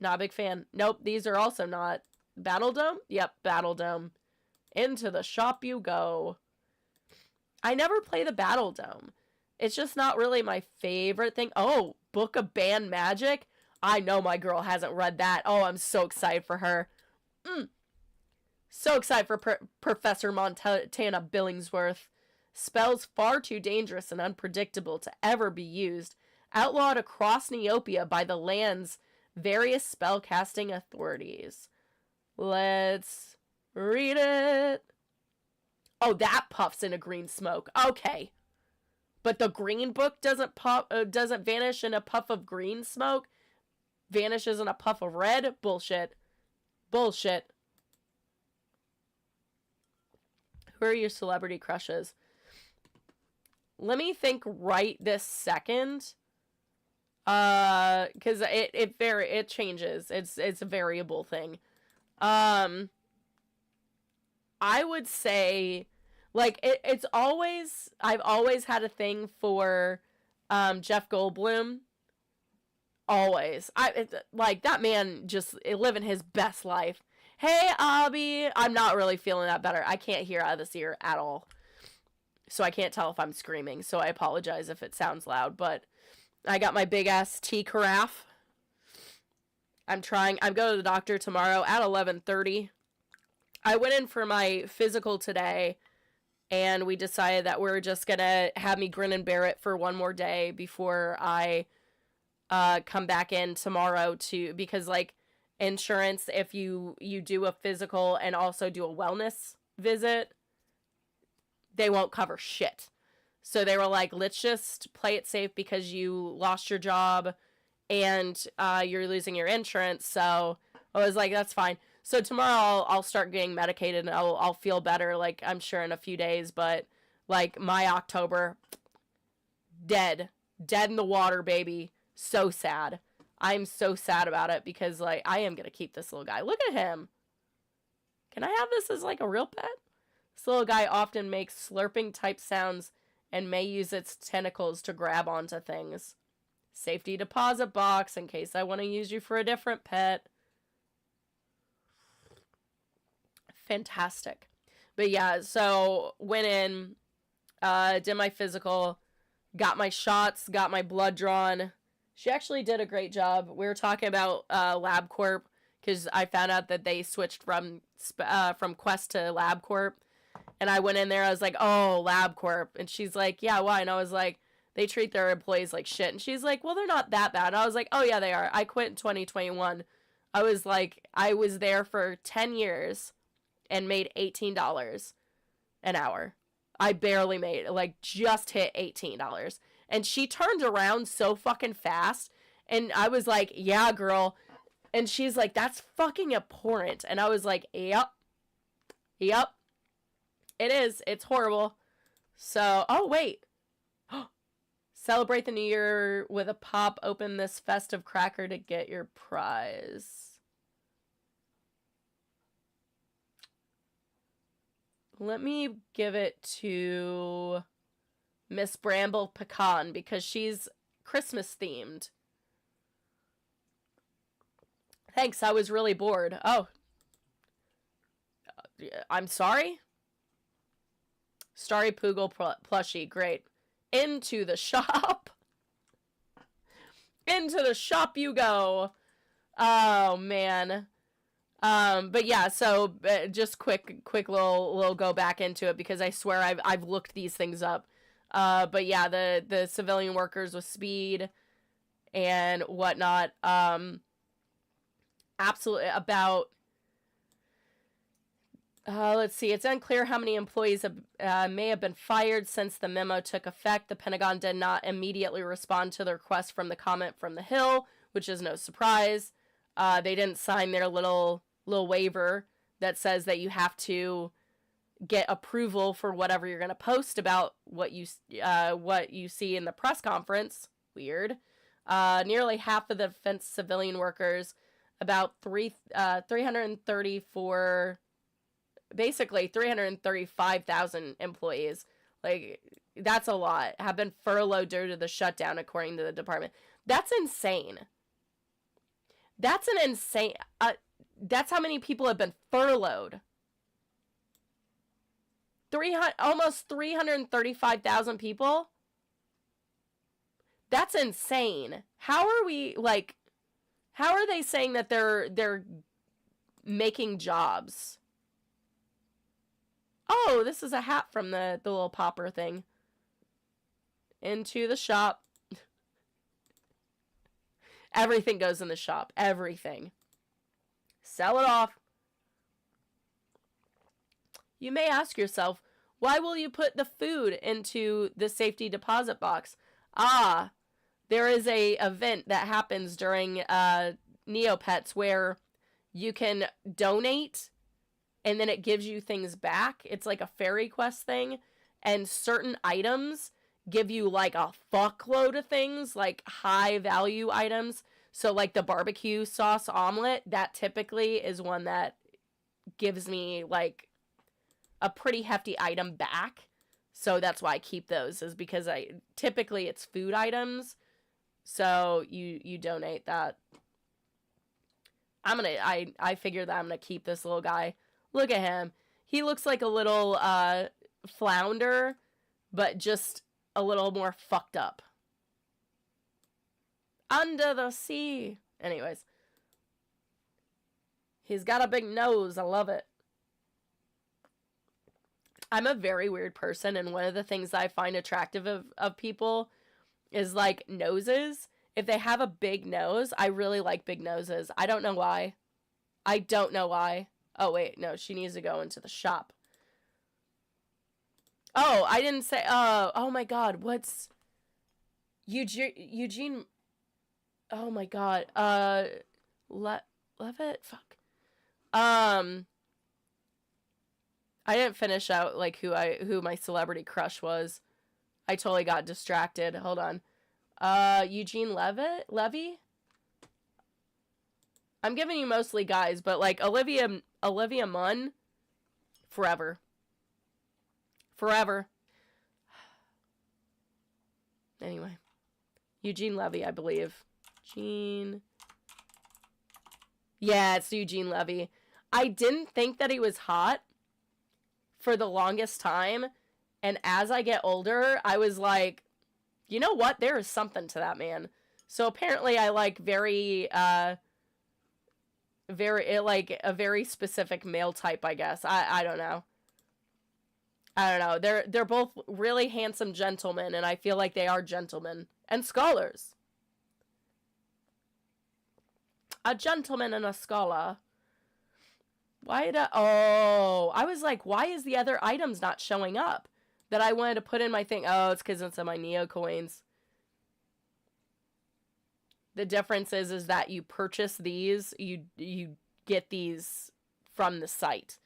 not a big fan. Nope, these are also not. Battle Dome? Yep, Battle Dome. Into the shop you go. I never play the Battle Dome. It's just not really my favorite thing. Oh, Book of Band Magic? I know my girl hasn't read that. Oh, I'm so excited for her. So excited for Professor Montana Billingsworth. Spells far too dangerous and unpredictable to ever be used. Outlawed across Neopia by the land's various spellcasting authorities. Let's read it. Oh, that puffs in a green smoke. Okay. But the green book doesn't vanish in a puff of green smoke? Vanishes in a puff of red? Bullshit. Bullshit. Who are your celebrity crushes? Let me think right this second. Cause it changes. It's a variable thing. I would say, like, it's always, I've always had a thing for, Jeff Goldblum. Always. Like, that man just living his best life. Hey, Abby. I'm not really feeling that better. I can't hear out of this ear at all. So I can't tell if I'm screaming. So I apologize if it sounds loud. But I got my big-ass tea carafe. I'm going to the doctor tomorrow at 11:30. I went in for my physical today. And we decided that we're just going to have me grin and bear it for one more day before I come back in tomorrow because, like, insurance, if you do a physical and also do a wellness visit, they won't cover shit. So they were like, let's just play it safe because you lost your job and you're losing your insurance. So I was like, that's fine. So tomorrow I'll start getting medicated and I'll feel better, like, I'm sure in a few days. But, like, my October, dead in the water, baby. So sad. I'm so sad about it because, like, I am going to keep this little guy. Look at him. Can I have this as, like, a real pet? This little guy often makes slurping type sounds and may use its tentacles to grab onto things. Safety deposit box in case I want to use you for a different pet. Fantastic. But yeah, so went in, did my physical, got my shots, got my blood drawn. She actually did a great job. We were talking about LabCorp because I found out that they switched from Quest to LabCorp. And I went in there, I was like, oh, LabCorp. And she's like, yeah, why? And I was like, they treat their employees like shit. And she's like, well, they're not that bad. And I was like, oh, yeah, they are. I quit in 2021. I was like, I was there for 10 years and made $18 an hour. I barely made, like, just hit $18. And she turned around so fucking fast. And I was like, yeah, girl. And she's like, that's fucking abhorrent. And I was like, yep. It is. It's horrible. So, oh, wait. Celebrate the new year with a pop. Open this festive cracker to get your prize. Let me give it to Miss Bramble Pecan because she's Christmas themed. Thanks, I was really bored. Oh. I'm sorry? Starry Poogle plushie, great. Into the shop. Into the shop you go. Oh, man. But yeah, so just quick little go back into it because I swear I've looked these things up. But yeah, the civilian workers with speed and whatnot, absolutely about, let's see, it's unclear how many employees may have been fired since the memo took effect. The Pentagon did not immediately respond to the request from the comment from the Hill, which is no surprise. They didn't sign their little waiver that says that you have to get approval for whatever you're going to post about what you see in the press conference. Weird. Nearly half of the defense civilian workers, about 334, basically 335,000 employees, like, that's a lot, have been furloughed due to the shutdown, according to the department. That's insane. That's an insane... that's how many people have been furloughed. Almost 335,000 people? That's insane. How are we, like, how are they saying that they're making jobs? Oh, this is a hat from the little popper thing. Into the shop. Everything goes in the shop. Everything. Sell it off. You may ask yourself, why will you put the food into the safety deposit box? Ah, there is a event that happens during Neopets where you can donate and then it gives you things back. It's like a fairy quest thing, and certain items give you like a fuckload of things, like high value items. So like the barbecue sauce omelet, that typically is one that gives me like a pretty hefty item back. So that's why I keep those, is because typically it's food items. So you donate that. I figure that I'm gonna keep this little guy. Look at him. He looks like a little flounder, but just a little more fucked up. Under the sea. Anyways. He's got a big nose. I love it. I'm a very weird person, and one of the things that I find attractive of people is, like, noses. If they have a big nose, I really like big noses. I don't know why. I don't know why. Oh, wait. No, she needs to go into the shop. Oh, I didn't say... oh, my God. What's... Eugene... Oh, my God. Levitt? Fuck. I didn't finish out, like, who my celebrity crush was. I totally got distracted. Hold on. Eugene Levy? I'm giving you mostly guys, but, like, Olivia Munn? Forever. Forever. Anyway. Eugene Levy, I believe. Yeah, it's Eugene Levy. I didn't think that he was hot for the longest time, and as I get older, I was like, you know what? There is something to that man. So apparently I like like a very specific male type, I guess. I don't know. I don't know. They're both really handsome gentlemen, and I feel like they are gentlemen and scholars. A gentleman and a scholar. I was like, why is the other items not showing up that I wanted to put in my thing? Oh, it's because it's in my Neo coins. The difference is that you purchase these, you get these from the site.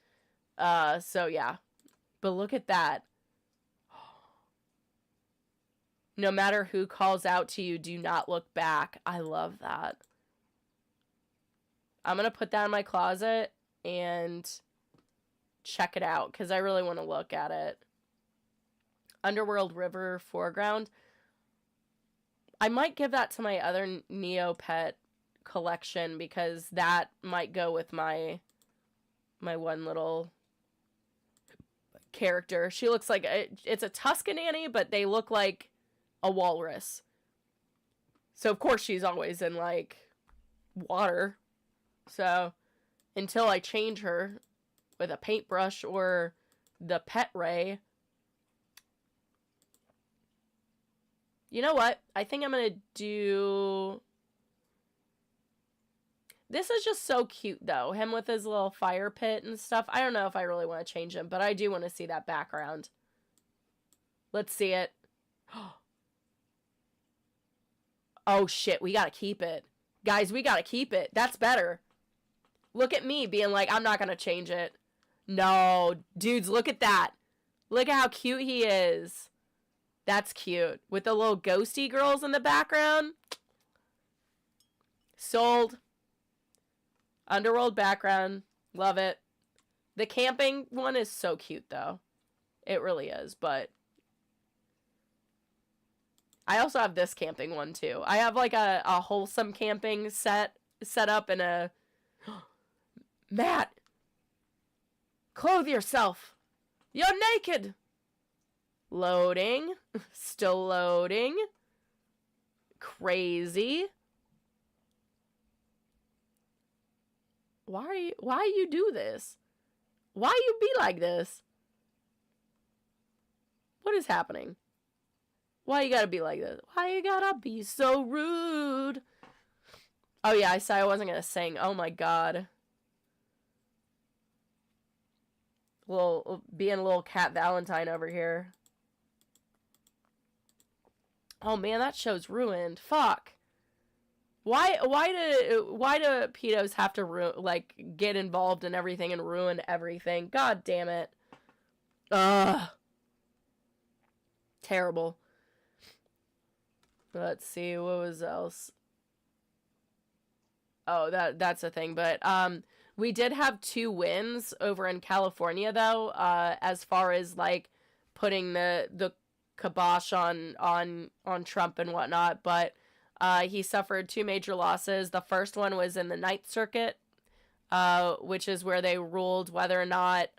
So yeah. But look at that. No matter who calls out to you, do not look back. I love that. I'm going to put that in my closet and check it out, because I really want to look at it. Underworld River Foreground. I might give that to my other Neopet collection, because that might go with my one little character. She looks like it's a Tuscanany, but they look like a walrus. So of course she's always in like water. So until I change her with a paintbrush or the pet ray. You know what? I think I'm going to do... This is just so cute, though. Him with his little fire pit and stuff. I don't know if I really want to change him, but I do want to see that background. Let's see it. Oh, shit. We got to keep it. Guys, we got to keep it. That's better. Look at me being like, I'm not going to change it. No. Dudes, look at that. Look at how cute he is. That's cute. With the little ghosty girls in the background. Sold. Underworld background. Love it. The camping one is so cute, though. It really is, but... I also have this camping one, too. I have, like, a wholesome camping set up in a... Matt! Clothe yourself! You're naked! Loading. Still loading. Crazy. Why you do this? Why you be like this? What is happening? Why you gotta be like this? Why you gotta be so rude? Oh yeah, I said I wasn't gonna sing. Oh my god. Being a little Cat Valentine over here. Oh man, that show's ruined. Fuck. Why do pedos have to get involved in everything and ruin everything? God damn it. Ugh. Terrible. Let's see, what was else? Oh, that's a thing, but we did have 2 wins over in California though, as far as like putting the kibosh on Trump and whatnot, but he suffered 2 major losses. The first one was in the Ninth Circuit, which is where they ruled whether or not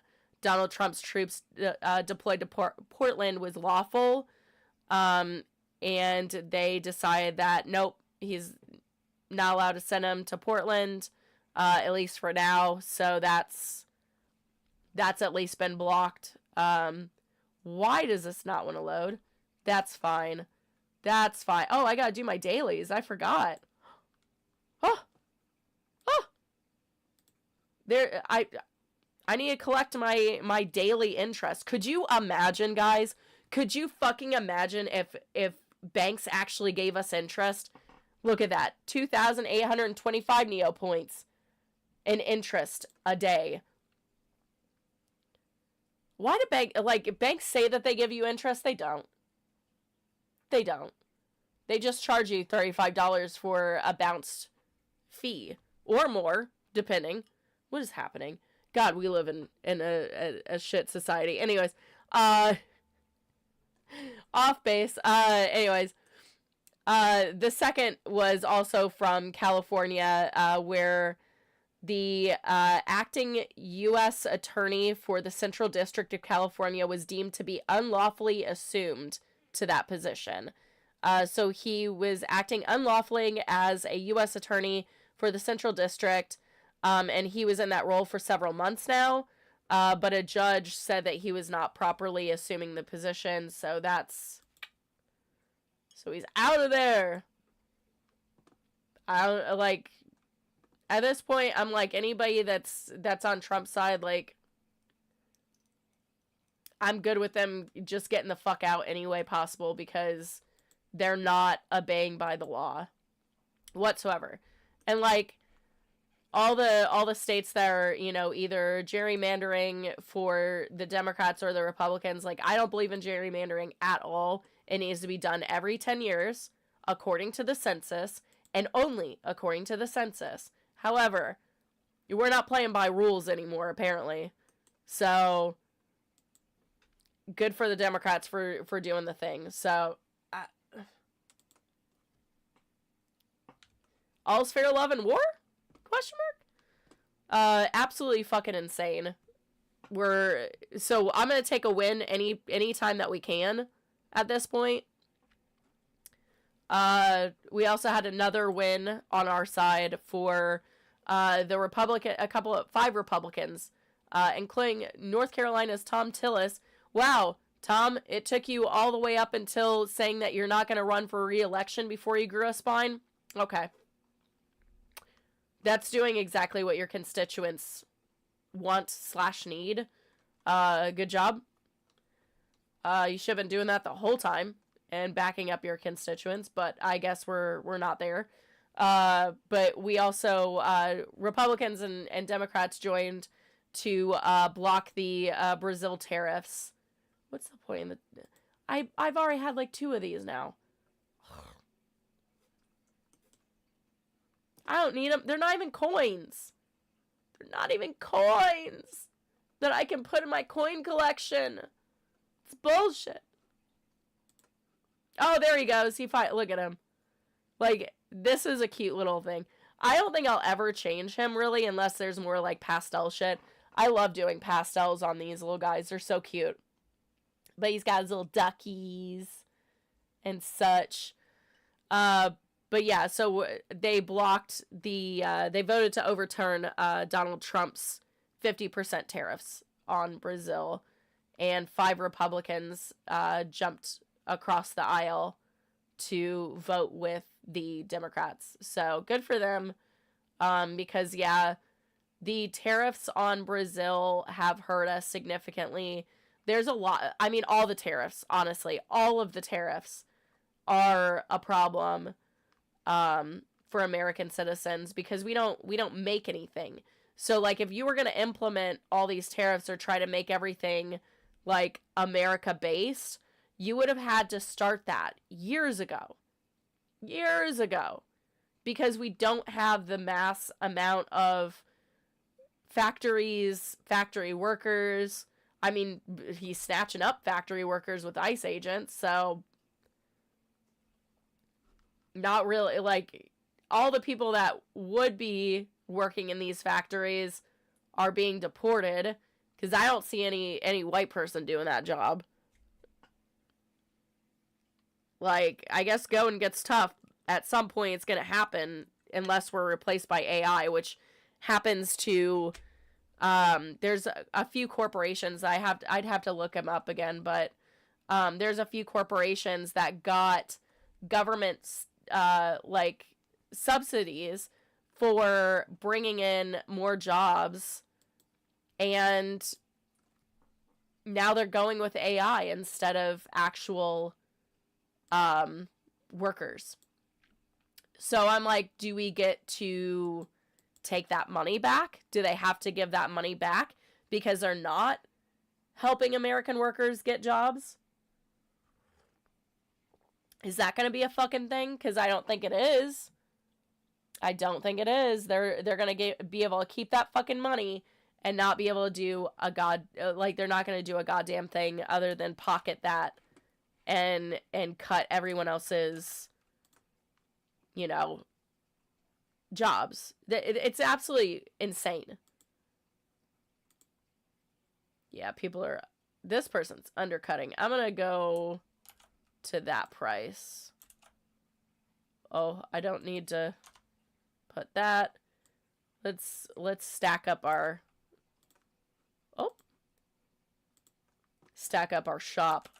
Donald Trump's troops deployed to Portland was lawful. And they decided that, nope, he's not allowed to send him to Portland, at least for now. So that's at least been blocked. Why does this not want to load? That's fine. That's fine. Oh, I gotta do my dailies. I forgot. Oh. Oh. There, I need to collect my daily interest. Could you imagine, guys? Could you fucking imagine if banks actually gave us interest? Look at that. 2,825 Neo points in interest a day. Why do banks say that they give you interest? They don't. They don't. They just charge you $35 for a bounced fee. Or more, depending. What is happening? God, we live in a shit society. Anyways, off base. Anyways, the second was also from California, where the acting U.S. attorney for the Central District of California was deemed to be unlawfully assumed to that position. So he was acting unlawfully as a U.S. attorney for the Central District, and he was in that role for several months now. But a judge said that he was not properly assuming the position, so he's out of there. I don't, like, at this point, I'm like, anybody that's on Trump's side, like, I'm good with them just getting the fuck out any way possible, because they're not obeying by the law whatsoever. And, like, all the states that are, you know, either gerrymandering for the Democrats or the Republicans, like, I don't believe in gerrymandering at all. It needs to be done every 10 years, according to the census, and only according to the census. However, we're not playing by rules anymore, apparently. So, good for the Democrats for doing the thing. So, all's fair, love, and war? Question mark? Absolutely fucking insane. So I'm gonna take a win any time that we can at this point. We also had another win on our side for the Republican, 5 Republicans, including North Carolina's Tom Tillis. Wow, Tom, it took you all the way up until saying that you're not going to run for re-election before you grew a spine? Okay. That's doing exactly what your constituents want/need. Good job. You should have been doing that the whole time and backing up your constituents, but I guess we're not there. But we also, Republicans and Democrats joined to block the Brazil tariffs. What's the point in the... I've already had like 2 of these now. I don't need them. They're not even coins. They're not even coins that I can put in my coin collection. It's bullshit. Oh, there he goes. Look at him. Like, this is a cute little thing. I don't think I'll ever change him, really, unless there's more, like, pastel shit. I love doing pastels on these little guys. They're so cute. But he's got his little duckies and such. But yeah, so they blocked they voted to overturn Donald Trump's 50% tariffs on Brazil, and 5 Republicans jumped across the aisle to vote with the Democrats. So good for them, because yeah, the tariffs on Brazil have hurt us significantly. There's a lot, I mean, all the tariffs, honestly, all of the tariffs are a problem for American citizens, because we don't make anything. So like, if you were going to implement all these tariffs or try to make everything like America based, you would have had to start that years ago, because we don't have the mass amount of factories, factory workers. I mean, he's snatching up factory workers with ICE agents, so not really, like, all the people that would be working in these factories are being deported, because I don't see any white person doing that job. Like, I guess going gets tough. At some point it's going to happen, unless we're replaced by AI, which happens to, there's a few corporations, I'd have to look them up again, but there's a few corporations that got government like subsidies for bringing in more jobs, and now they're going with AI instead of actual workers. So I'm like, do we get to take that money back? Do they have to give that money back because they're not helping American workers get jobs? Is that going to be a fucking thing? Because I don't think it is. I don't think it is. They're going to be able to keep that fucking money and not be able to do they're not going to do a goddamn thing other than pocket that and cut everyone else's, jobs. It's absolutely insane. Yeah, this person's undercutting. I'm going to go to that price. Oh, I don't need to put that. Let's stack up our shop.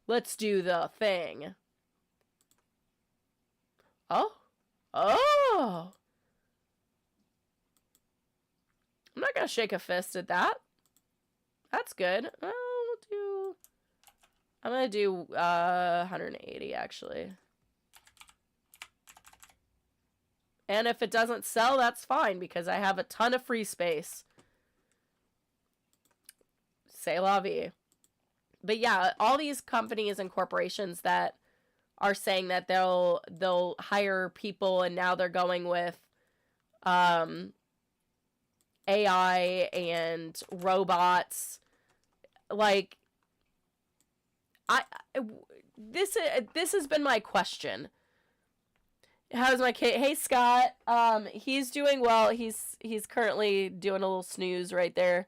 Let's do the thing. Oh. I'm not gonna shake a fist at that. That's good. I'm gonna do 180 actually. And if it doesn't sell, that's fine, because I have a ton of free space. C'est la vie. But yeah, all these companies and corporations that are saying that they'll hire people, and now they're going with AI and robots. Like, this has been my question. How's my kid? Hey, Scott. He's doing well. He's currently doing a little snooze right there.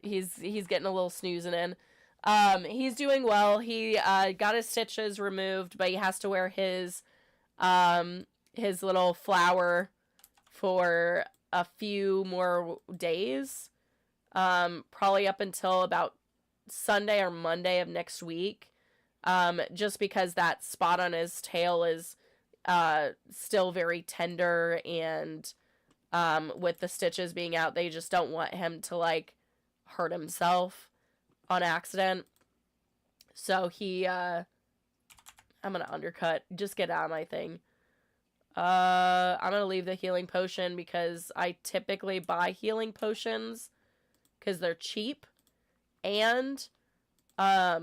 He's getting a little snoozing in. He's doing well. He got his stitches removed, but he has to wear his little flower for a few more days. Probably up until about Sunday or Monday of next week. Just because that spot on his tail is still very tender, and with the stitches being out, they just don't want him to like hurt himself on accident. So I'm gonna undercut, just get out of my thing. I'm gonna leave the healing potion, because I typically buy healing potions because they're cheap, and I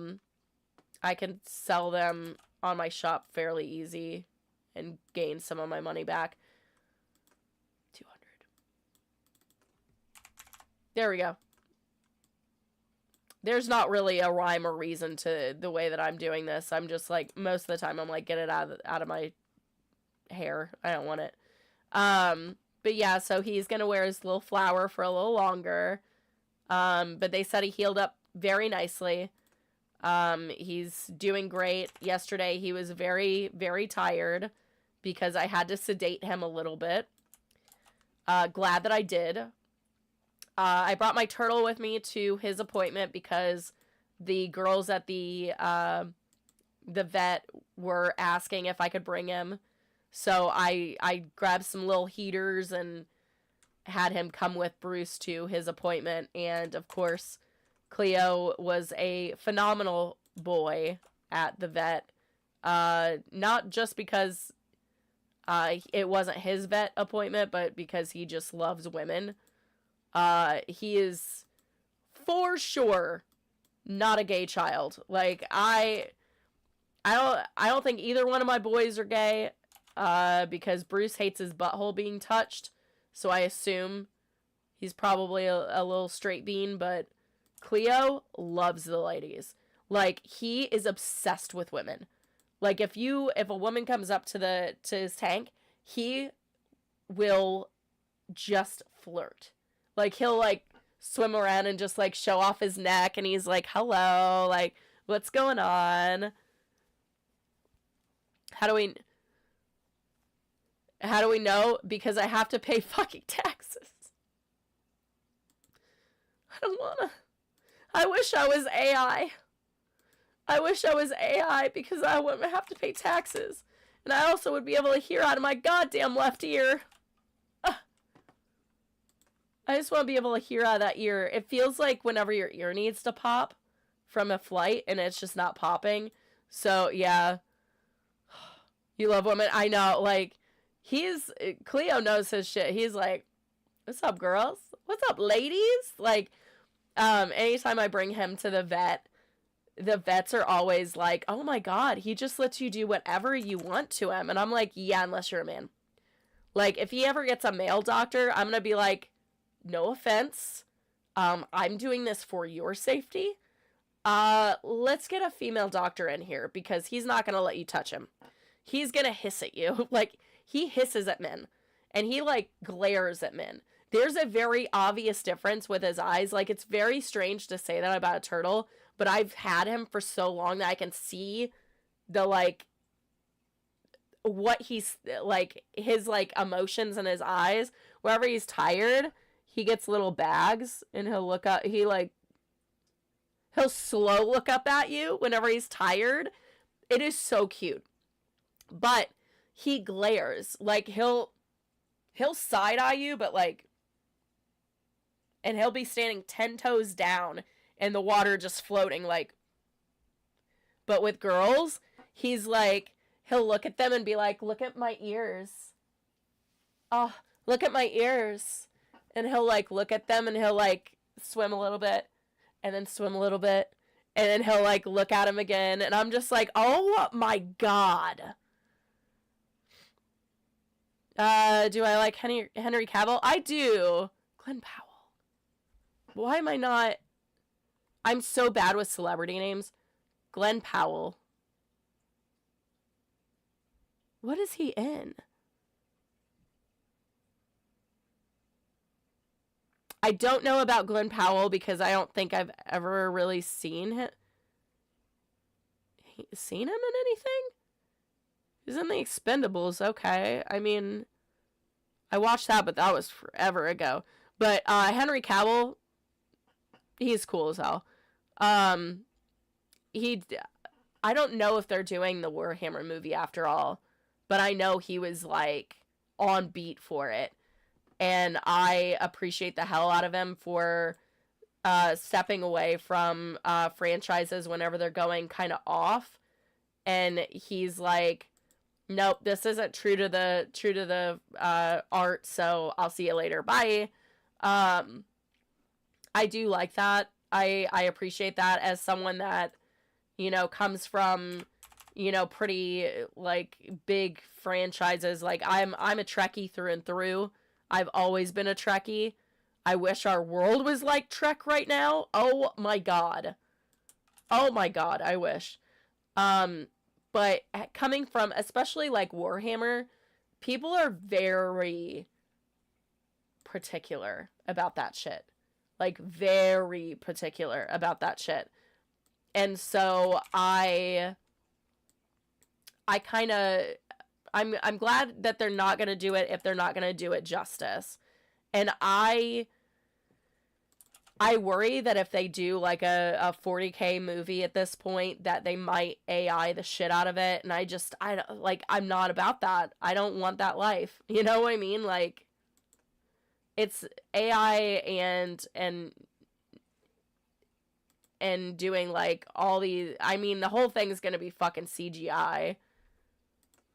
can sell them on my shop fairly easy and gain some of my money back. 200. There we go. There's not really a rhyme or reason to the way that I'm doing this. I'm just like, most of the time I'm like, get it out of my hair. I don't want it. But But yeah, so he's gonna wear his little flower for a little longer. But they said he healed up very nicely. He's doing great. Yesterday he was very, very tired because I had to sedate him a little bit. Glad that I did. I brought my turtle with me to his appointment because the girls at the vet were asking if I could bring him. So I grabbed some little heaters and had him come with Bruce to his appointment. And of course, Cleo was a phenomenal boy at the vet. Not just because it wasn't his vet appointment, but because he just loves women. He is for sure not a gay child. Like, I don't think either one of my boys are gay, because Bruce hates his butthole being touched, so I assume he's probably a little straight bean, but Cleo loves the ladies. Like, he is obsessed with women. Like, if a woman comes up to his tank, he will just flirt. Like, he'll, like, swim around and just, like, show off his neck, and he's like, hello, like, what's going on? How do we know? Because I have to pay fucking taxes. I don't wanna. I wish I was AI. I wish I was AI because I wouldn't have to pay taxes. And I also would be able to hear out of my goddamn left ear. I just want to be able to hear out of that ear. It feels like whenever your ear needs to pop from a flight and it's just not popping. So, yeah. You love women. I know, like, Cleo knows his shit. He's like, what's up, girls? What's up, ladies? Like, anytime I bring him to the vets are always like, oh my god, he just lets you do whatever you want to him. And I'm like, yeah, unless you're a man. Like, if he ever gets a male doctor, I'm gonna be like, no offense. I'm doing this for your safety. Let's get a female doctor in here because he's not gonna let you touch him. He's gonna hiss at you. Like, he hisses at men. And he, like, glares at men. There's a very obvious difference with his eyes. Like, it's very strange to say that about a turtle, but I've had him for so long that I can see the, like, what he's, like, his, like, emotions in his eyes. Wherever he's tired, he gets little bags, and he'll look up, he'll slow look up at you whenever he's tired. It is so cute. But he glares. Like, he'll side-eye you, but, like, and he'll be standing 10 toes down in the water just floating, like. But with girls, he's like, he'll look at them and be like, look at my ears. Oh, look at my ears. And he'll, like, look at them and he'll, like, swim a little bit and then swim a little bit. And then he'll, like, look at him again. And I'm just like, oh my god. Do I like Henry Cavill? I do. Glenn Powell. Why am I not? I'm so bad with celebrity names. Glenn Powell. What is he in? I don't know about Glenn Powell because I don't think I've ever really seen him. Seen him in anything? He's in The Expendables, okay. I mean, I watched that, but that was forever ago. But Henry Cavill, he's cool as hell. I don't know if they're doing the Warhammer movie after all, but I know he was, like, on beat for it. And I appreciate the hell out of him for stepping away from franchises whenever they're going kind of off. And he's like, nope, this isn't true to the art, so I'll see you later. Bye. I do like that. I appreciate that as someone that, you know, comes from, you know, pretty, like, big franchises. Like, I'm a Trekkie through and through. I've always been a Trekkie. I wish our world was like Trek right now. Oh my god. Oh my god, I wish. But coming from, especially, like, Warhammer, people are very, particular about that shit. Like, very particular about that shit. And so I'm glad that they're not going to do it if they're not going to do it justice. And I worry that if they do like a 40K movie at this point, that they might AI the shit out of it. And I'm not about that. I don't want that life. You know what I mean? Like, it's AI and doing like all these, I mean, the whole thing is going to be fucking CGI.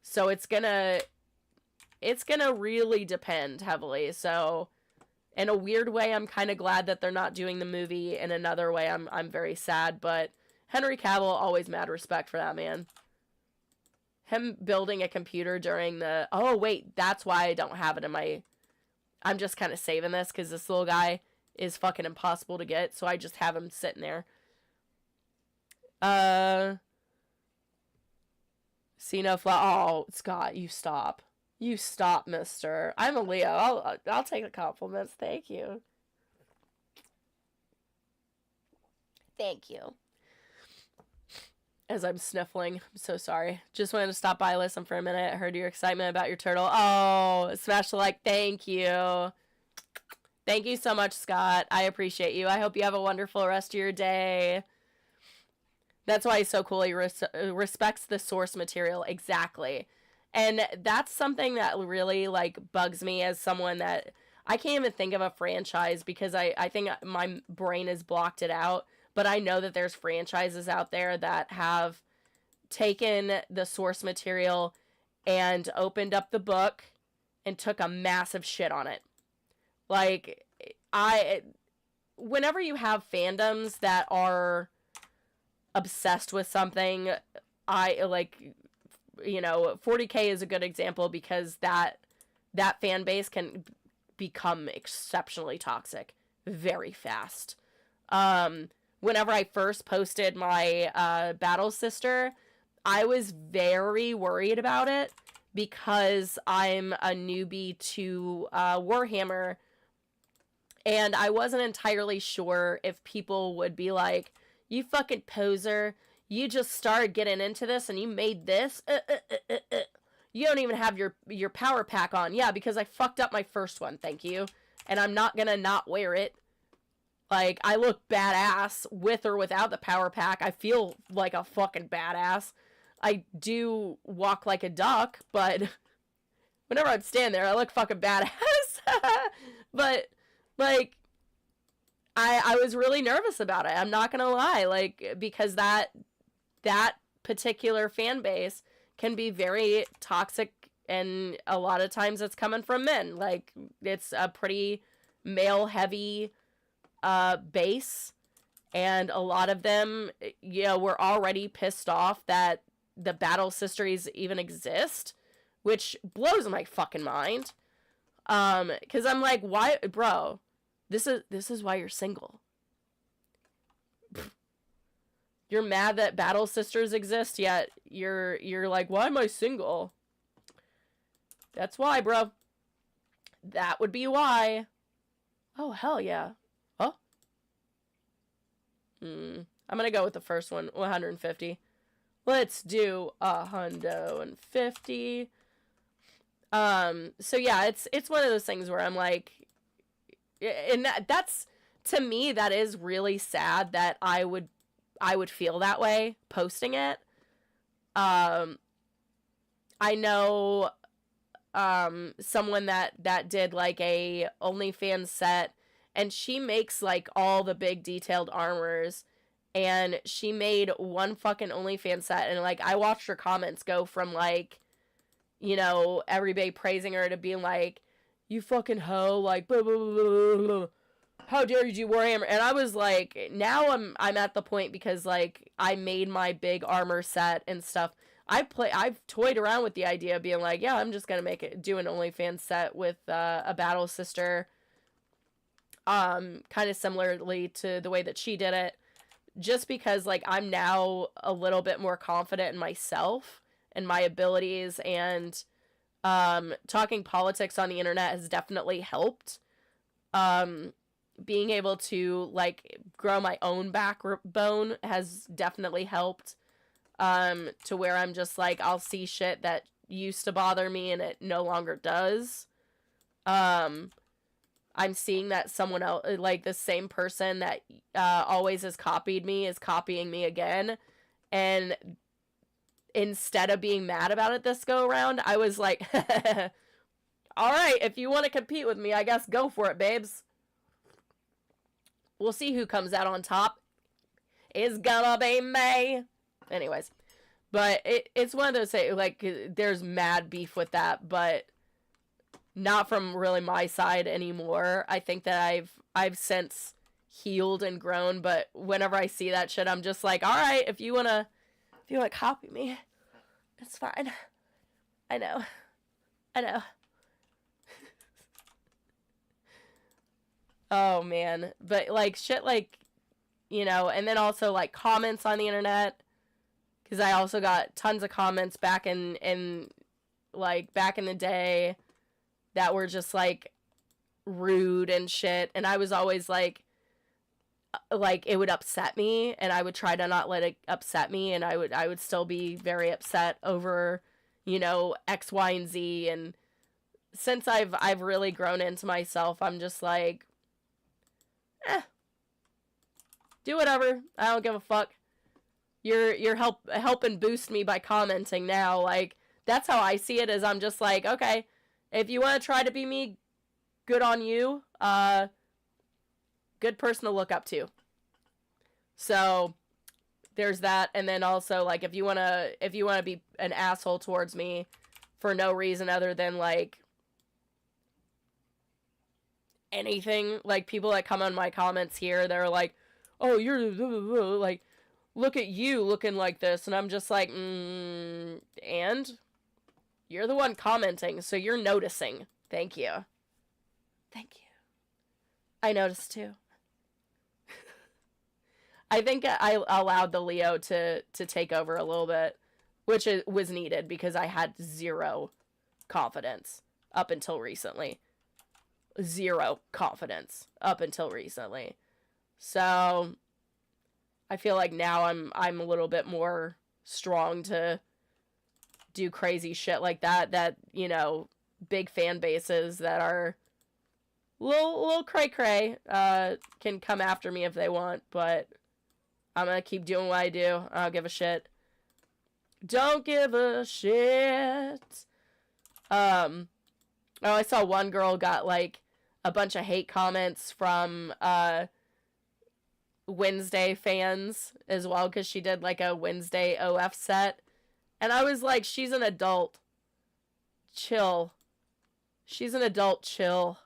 So it's gonna really depend heavily. So in a weird way, I'm kind of glad that they're not doing the movie. In another way, I'm very sad. But Henry Cavill, always mad respect for that man. Him building a computer during the... Oh, wait, that's why I don't have it in my... I'm just kind of saving this because this little guy is fucking impossible to get. So I just have him sitting there. See no flaw. Oh, Scott, you stop. You stop, mister. I'm a Leo. I'll take the compliments. Thank you. Thank you. As I'm sniffling. I'm so sorry. Just wanted to stop by, listen for a minute. I heard your excitement about your turtle. Oh, smash the like. Thank you. Thank you so much, Scott. I appreciate you. I hope you have a wonderful rest of your day. That's why he's so cool. He respects the source material. Exactly. And that's something that really, like, bugs me as someone that... I can't even think of a franchise because I think my brain has blocked it out. But I know that there's franchises out there that have taken the source material and opened up the book and took a massive shit on it. Like, whenever you have fandoms that are obsessed with something, like... 40K is a good example because that fan base can become exceptionally toxic very fast. Whenever I first posted my Battle Sister, I was very worried about it because I'm a newbie to Warhammer, and I wasn't entirely sure if people would be like, "You fucking poser. You just started getting into this and you made this. You don't even have your power pack on." Yeah, because I fucked up my first one, thank you. And I'm not gonna not wear it. Like, I look badass with or without the power pack. I feel like a fucking badass. I do walk like a duck, but whenever I'm standing there, I look fucking badass. But, like... I was really nervous about it. I'm not gonna lie. Like, because that particular fan base can be very toxic, and a lot of times it's coming from men. Like, it's a pretty male-heavy base, and a lot of them, were already pissed off that the Battle Sisters even exist, which blows my fucking mind. Because I'm like, why, bro? This is why you're single. You're mad that Battle Sisters exist, yet you're like, why am I single? That's why, bro. That would be why. Oh, hell yeah. Oh. I'm gonna go with the first one, 150. Let's do 150. So yeah, it's one of those things where I'm like, and that's, to me, that is really sad that I would feel that way posting it. I know someone that did like a OnlyFans set, and she makes like all the big detailed armors, and she made one fucking OnlyFans set, and like I watched her comments go from like, everybody praising her to being like, "You fucking hoe, like, blah, blah, blah, blah, blah. How dare you do Warhammer?" And I was like, now I'm at the point, because like I made my big armor set and stuff. I've toyed around with the idea of being like, yeah, I'm just gonna do an OnlyFans set with a Battle Sister, kind of similarly to the way that she did it, just because like I'm now a little bit more confident in myself and my abilities, and talking politics on the internet has definitely helped. Being able to, like, grow my own backbone has definitely helped, to where I'm just like, I'll see shit that used to bother me and it no longer does. I'm seeing that someone else, like the same person that always has copied me, is copying me again. And instead of being mad about it this go around, I was like, all right, if you want to compete with me, I guess go for it, babes. We'll see who comes out on top. It's gonna be me. Anyways, but it's one of those, like, there's mad beef with that, but not from really my side anymore. I think that I've since healed and grown, but whenever I see that shit, I'm just like, all right, if you wanna copy me, it's fine. I know. Oh man, but like shit, like, you know, and then also like comments on the internet, because I also got tons of comments back in the day that were just like rude and shit, and I was always like it would upset me, and I would try to not let it upset me, and I would still be very upset over, you know, X, Y, and Z. And since I've really grown into myself, I'm just like, do whatever. I don't give a fuck. You're helping boost me by commenting now. Like, that's how I see it, is I'm just like, okay, if you want to try to be me, good on you. Good person to look up to. So there's that. And then also, like, if you want to be an asshole towards me for no reason other than like anything, like people that come on my comments here, they're like, oh, you're like, look at you looking like this, and I'm just like, and you're the one commenting, so you're noticing. Thank you. I noticed too. I think I allowed the Leo to take over a little bit, which was needed, because I had zero confidence up until recently. Zero confidence up until recently. So I feel like now I'm a little bit more strong to do crazy shit like that, you know, big fan bases that are little cray-cray can come after me if they want, but I'm gonna keep doing what I do. I don't give a shit. Don't give a shit. Oh, I saw one girl got like a bunch of hate comments from Wednesday fans as well, because she did like a Wednesday OF set, and I was like, she's an adult. Chill. She's an adult. Chill.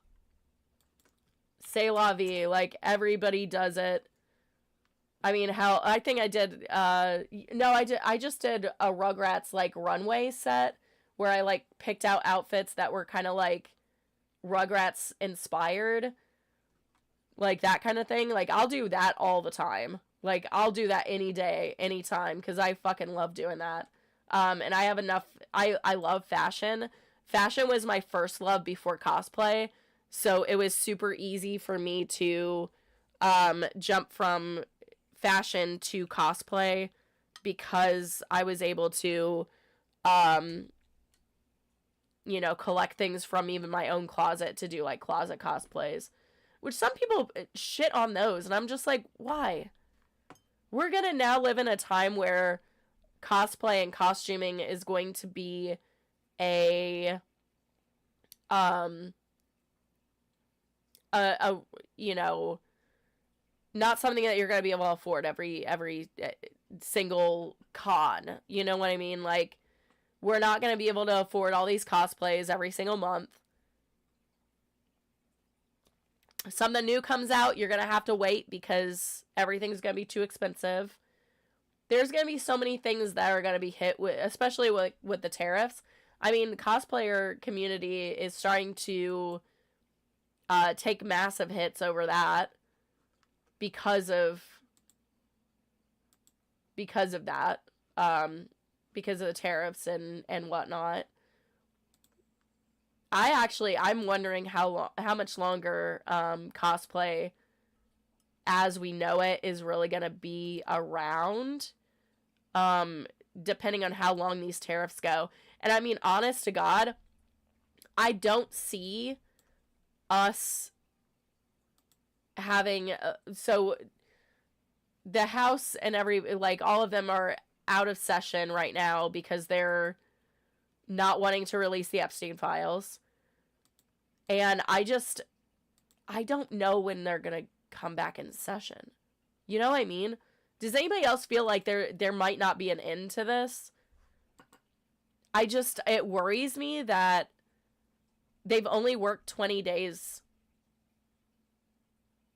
C'est la vie. Like, everybody does it. I mean, how I think I did. No, I just did a Rugrats like runway set where I like picked out outfits that were kind of like Rugrats inspired, like that kind of thing. Like, I'll do that all the time. Like, I'll do that any day, anytime, because I fucking love doing that. And I have enough. I love fashion. Fashion was my first love before cosplay, so it was super easy for me to jump from fashion to cosplay, because I was able to you know, collect things from even my own closet to do like closet cosplays, which some people shit on those, and I'm just like, why? We're gonna now live in a time where cosplay and costuming is going to be a you know, not something that you're going to be able to afford every single con. You know what I mean? Like, we're not going to be able to afford all these cosplays every single month. Something new comes out, you're going to have to wait because everything's going to be too expensive. There's going to be so many things that are going to be hit with, especially with the tariffs. I mean, the cosplayer community is starting to take massive hits over that because of that, because of the tariffs and whatnot. I'm wondering how much longer cosplay as we know it is really going to be around, depending on how long these tariffs go. And I mean, honest to God, I don't see us having, so the House and all of them are out of session right now because they're not wanting to release the Epstein files. And I don't know when they're going to come back in session. You know what I mean? Does anybody else feel like there might not be an end to this? It worries me that they've only worked 20 days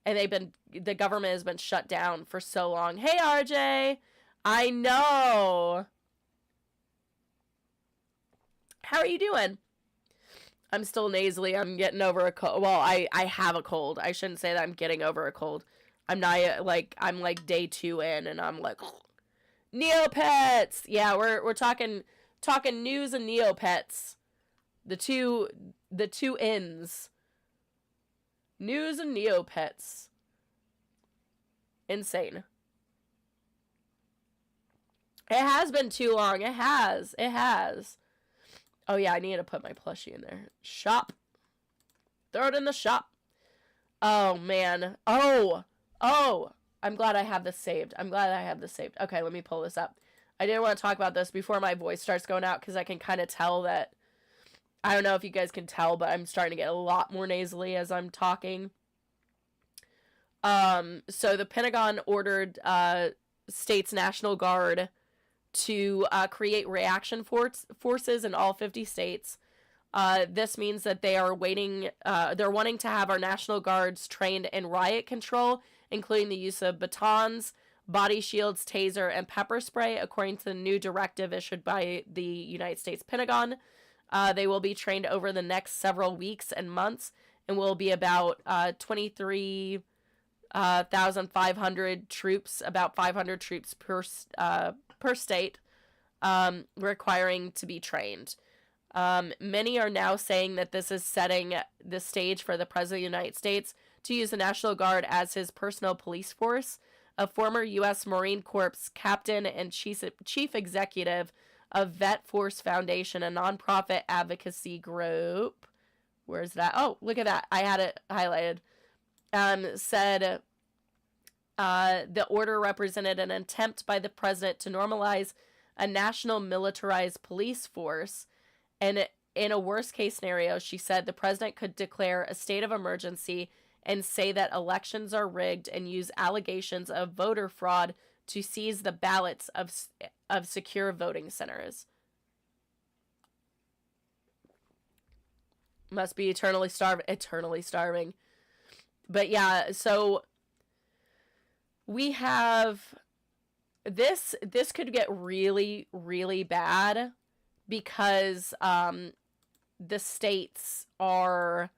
and the government has been shut down for so long. Hey, RJ. I know. How are you doing? I'm still nasally. I'm getting over a cold. Well, I have a cold. I shouldn't say that I'm getting over a cold. I'm not, I'm like day 2 in, and I'm like, Neopets! Yeah, we're talking news and Neopets. The two ends. News and Neopets. Insane. It has been too long. It has. Oh, yeah, I need to put my plushie in there. Shop. Throw it in the shop. Oh, man. Oh. I'm glad I have this saved. Okay, let me pull this up. I didn't want to talk about this before my voice starts going out because I can kind of tell that, I don't know if you guys can tell, but I'm starting to get a lot more nasally as I'm talking. So the Pentagon ordered states' National Guard to create reaction forces in all 50 states. This means that they're wanting to have our National Guards trained in riot control, including the use of batons, body shields, taser, and pepper spray, according to the new directive issued by the United States Pentagon. They will be trained over the next several weeks and months, and will be about 23,500 troops, about 500 troops per state, requiring to be trained. Many are now saying that this is setting the stage for the President of the United States to use the National Guard as his personal police force. A former U.S. Marine Corps captain and chief executive of Vet Force Foundation, a nonprofit advocacy group. Where's that? Oh, look at that. I had it highlighted. Said the order represented an attempt by the president to normalize a national militarized police force. And in a worst case scenario, she said the president could declare a state of emergency and say that elections are rigged and use allegations of voter fraud to seize the ballots of secure voting centers. Must be eternally starving. But yeah, so we have this could get really, really bad because the states are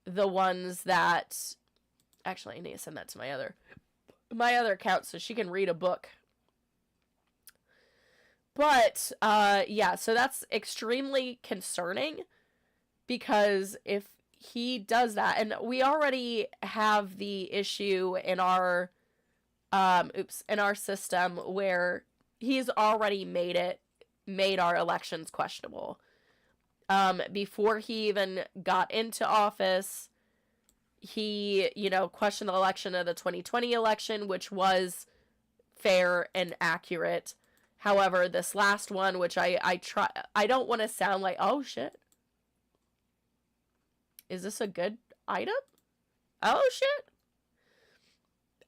the ones that, actually I need to send that to my other account so she can read a book. But yeah, so that's extremely concerning because if he does that, and we already have the issue in our system where he's already made our elections questionable. Before he even got into office, he, questioned the election of the 2020 election, which was fair and accurate. However, this last one, which I don't want to sound like, oh shit. Is this a good item? Oh shit.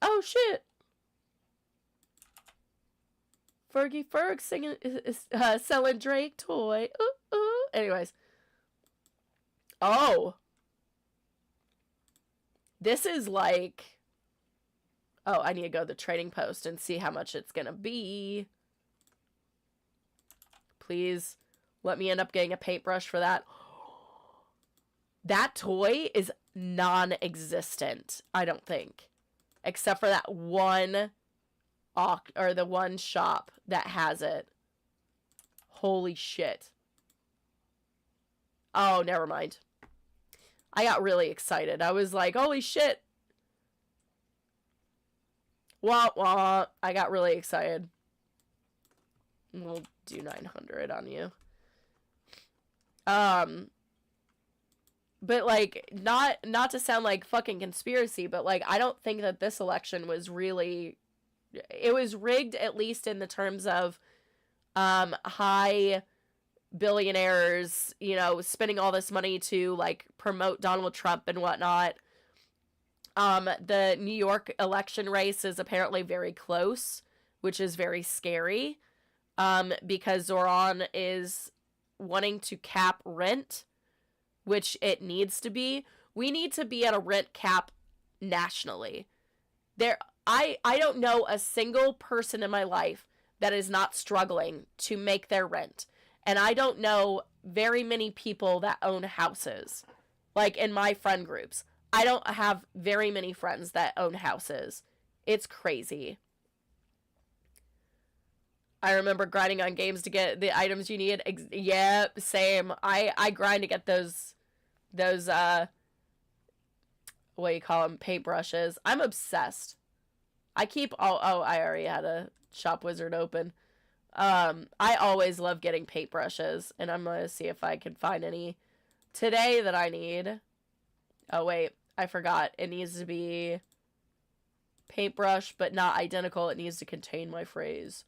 Oh shit. Fergie Ferg singing, selling Drake toy. Ooh, ooh. Anyways. Oh. This is like, oh, I need to go to the trading post and see how much it's gonna be. Please let me end up getting a paintbrush for that. That toy is non-existent, I don't think. Except for that one the one shop that has it. Holy shit. Oh, never mind. I got really excited. I was like, holy shit. Wah, wah. I got really excited. We'll do 900 on you. But, like, not to sound like fucking conspiracy, but, like, I don't think that this election was really... It was rigged, at least in the terms of high billionaires, you know, spending all this money to, like, promote Donald Trump and whatnot. The New York election race is apparently very close, which is very scary, because Zoran is wanting to cap rent, which it needs to be. We need to be at a rent cap nationally. I don't know a single person in my life that is not struggling to make their rent. And I don't know very many people that own houses. Like, in my friend groups. I don't have very many friends that own houses. It's crazy. I remember grinding on games to get the items you need. Yeah, same. I grind to get those what do you call them, paintbrushes. I'm obsessed. I keep I already had a shop wizard open. I always love getting paintbrushes, and I'm gonna see if I can find any today that I need. Oh wait, I forgot. It needs to be paintbrush, but not identical. It needs to contain my phrase.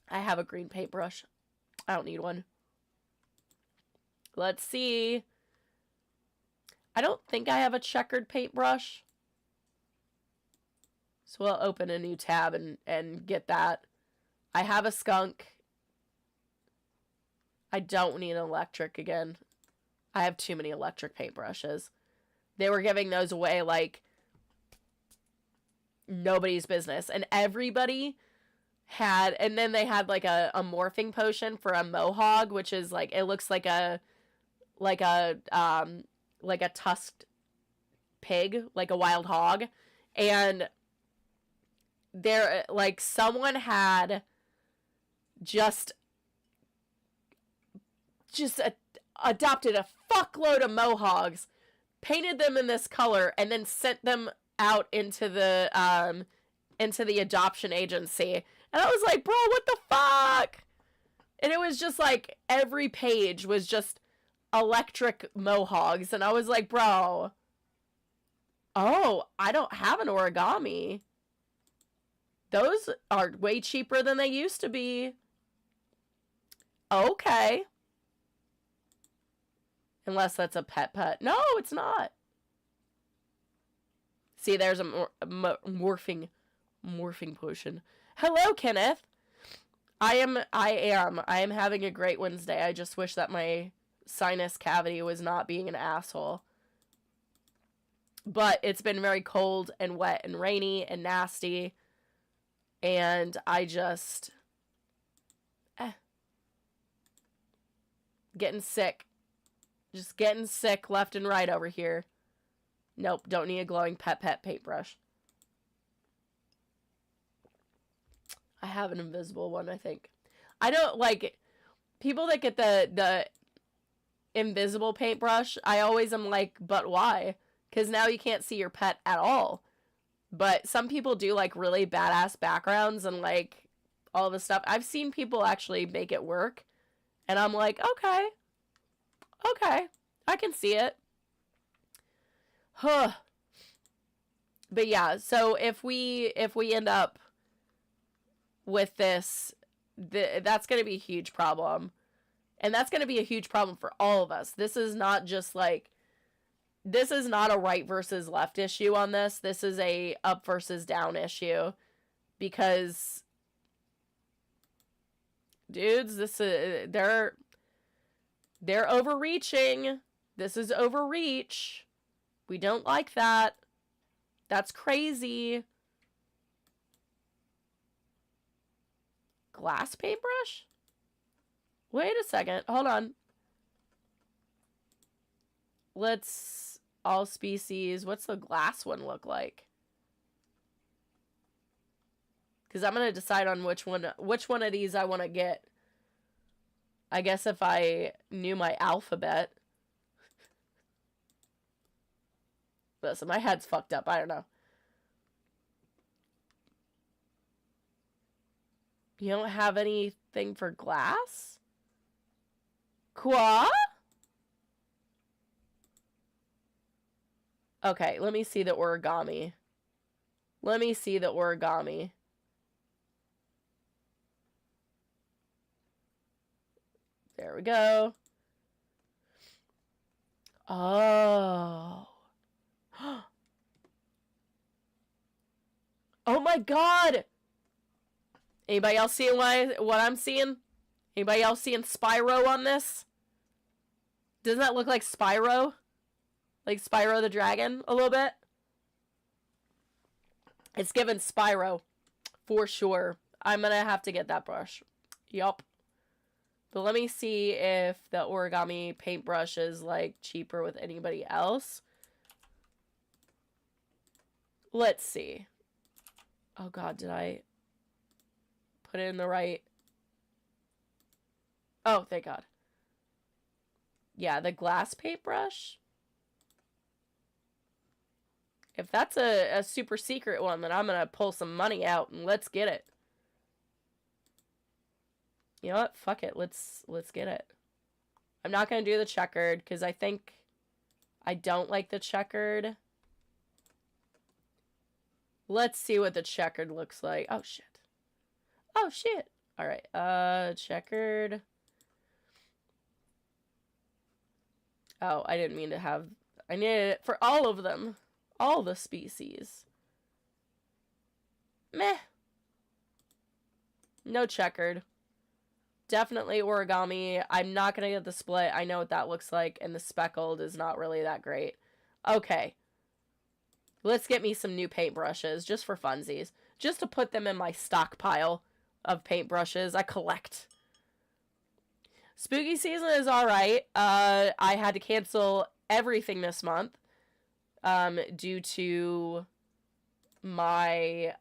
I have a green paintbrush. I don't need one. Let's see. I don't think I have a checkered paintbrush. So we'll open a new tab and get that. I have a skunk. I don't need an electric again. I have too many electric paintbrushes. They were giving those away like nobody's business. And everybody had, and then they had like a morphing potion for a mohawk, which is like, it looks like a tusked pig, like a wild hog. And there, like, someone had just adopted a fuckload of mohawks, painted them in this color, and then sent them out into the adoption agency. And I was like, bro, what the fuck? And it was just like every page was just electric mohawks, and I was like, bro, oh, I don't have an origami. Those are way cheaper than they used to be. Okay. Unless that's a pet. No, it's not. See, there's a morphing potion. Hello, Kenneth. I am having a great Wednesday. I just wish that my sinus cavity was not being an asshole. But it's been very cold and wet and rainy and nasty. And I just... getting sick. Just getting sick left and right over here. Nope, don't need a glowing pet paintbrush. I have an invisible one, I think. I don't, like, people that get the invisible paintbrush, I always am like, but why? Because now you can't see your pet at all. But some people do, like, really badass backgrounds and, like, all this stuff. I've seen people actually make it work. And I'm like, okay. Okay. I can see it. Huh. But yeah, so if we end up with this, that's going to be a huge problem. And that's going to be a huge problem for all of us. This is not just like, this is not a right versus left issue on this. This is a up versus down issue. Because, dudes, this is, they're overreaching. This is overreach. We don't like that. That's crazy. Glass paintbrush? Wait a second. Hold on. Let's... all species. What's the glass one look like? Because I'm going to decide on which one of these I want to get. I guess if I knew my alphabet. Listen, my head's fucked up. I don't know. You don't have anything for glass? Quoi? Okay, let me see the origami. Let me see the origami. There we go. Oh. Oh my god! Anybody else seeing what I'm seeing? Anybody else seeing Spyro on this? Doesn't that look like Spyro? Like Spyro the Dragon a little bit? It's given Spyro. For sure. I'm gonna have to get that brush. Yup. But let me see if the origami paintbrush is, like, cheaper with anybody else. Let's see. Oh god, did I put it in the right? Oh, thank god. Yeah, the glass paintbrush. If that's a super secret one, then I'm gonna pull some money out and let's get it. You know what? Fuck it. Let's get it. I'm not gonna do the checkered because I think I don't like the checkered. Let's see what the checkered looks like. Oh shit. Oh shit. All right. Checkered. Oh, I didn't mean to have. I needed it for all of them. All the species. Meh. No checkered. Definitely origami. I'm not going to get the split. I know what that looks like. And the speckled is not really that great. Okay. Let's get me some new paintbrushes. Just for funsies. Just to put them in my stockpile of paintbrushes. I collect. Spooky season is alright. I had to cancel everything this month. Due to my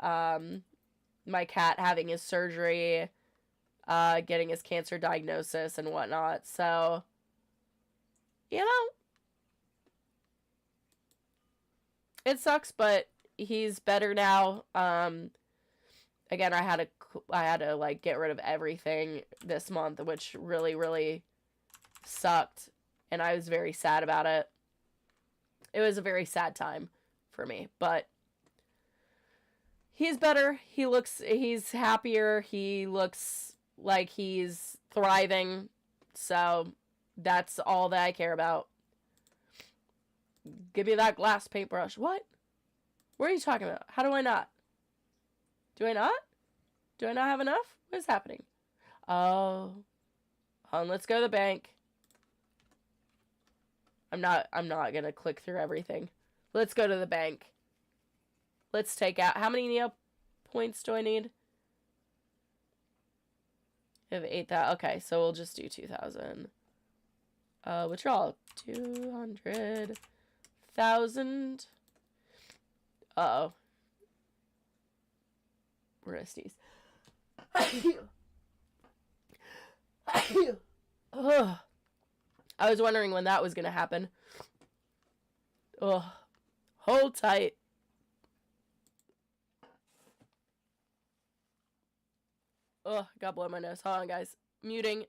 my cat having his surgery, getting his cancer diagnosis and whatnot. So, you know, it sucks, but he's better now. Again, I had to like get rid of everything this month, which really, really sucked, and I was very sad about it. It was a very sad time for me, but he's better. He's happier. He looks like he's thriving. So that's all that I care about. Give me that glass paintbrush. What? What are you talking about? How do I not? Do I not? Do I not have enough? What is happening? Oh. Let's go to the bank. I'm not gonna click through everything. Let's go to the bank. Let's take out, how many Neo points do I need? I have 8,000. Okay, so we'll just do 2,000. Withdrawal. 200,000. Uh-oh. We're gonna sneeze. Ugh. I was wondering when that was gonna happen. Ugh. Hold tight. Ugh, gotta blow my nose. Hold on, guys. Muting.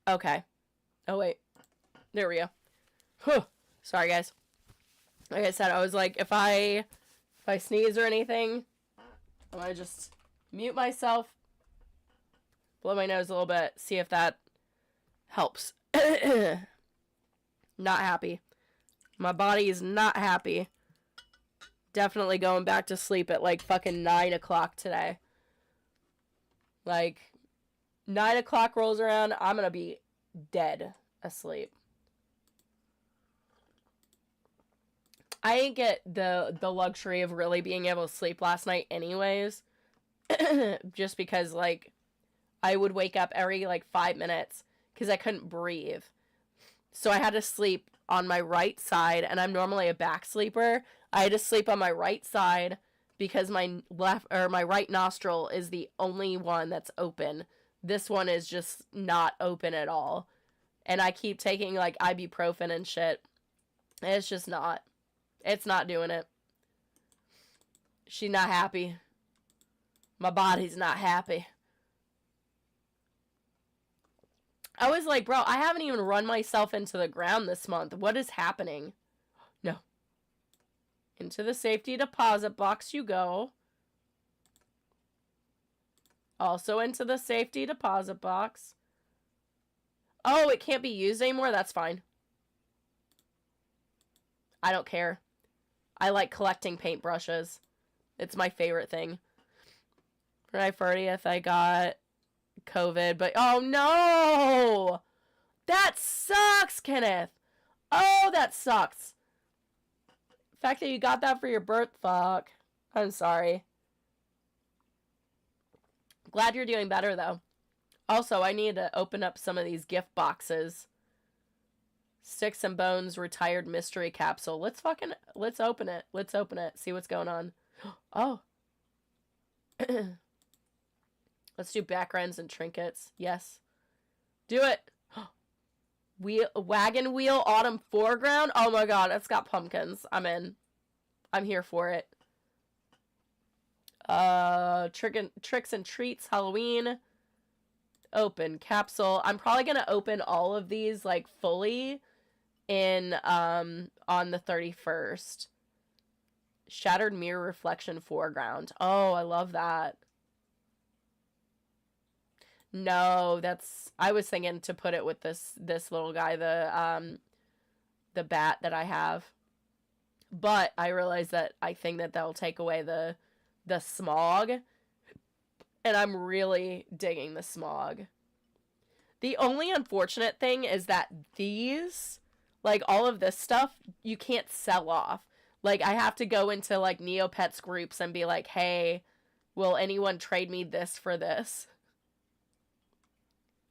Okay. Oh, wait. There we go. Whew. Sorry, guys. Like I said, I was like, if I sneeze or anything, I'm gonna just mute myself, blow my nose a little bit, see if that helps. Not happy. My body is not happy. Definitely going back to sleep at like fucking 9 o'clock today. Like, 9 o'clock rolls around, I'm gonna be dead asleep. I didn't get the luxury of really being able to sleep last night anyways. just because, like, I would wake up every, like, 5 minutes because I couldn't breathe. So I had to sleep on my right side, and I'm normally a back sleeper. I had to sleep on my right side because my right nostril is the only one that's open. This one is just not open at all. And I keep taking, like, ibuprofen and shit. It's just not. It's not doing it. She's not happy. My body's not happy. I was like, bro, I haven't even run myself into the ground this month. What is happening? No. Into the safety deposit box you go. Also into the safety deposit box. Oh, it can't be used anymore? That's fine. I don't care. I like collecting paintbrushes. It's my favorite thing. For my 30th, I got COVID, but oh no! That sucks, Kenneth! Oh, that sucks. The fact that you got that for your birth, fuck. I'm sorry. Glad you're doing better, though. Also, I need to open up some of these gift boxes. Sticks and Bones retired mystery capsule. Let's open it. Let's open it. See what's going on. Oh. Let's do backgrounds and trinkets. Yes. Do it. Wagon wheel autumn foreground. Oh my god, it's got pumpkins. I'm in. I'm here for it. Tricks and treats Halloween. Open capsule. I'm probably gonna open all of these like fully in on the 31st. Shattered mirror reflection foreground. Oh, I love that. No, I was thinking to put it with this little guy, the bat that I have. But I realized that I think that that'll take away the smog. And I'm really digging the smog. The only unfortunate thing is that these, like all of this stuff, you can't sell off. Like I have to go into like Neopets groups and be like, hey, will anyone trade me this for this?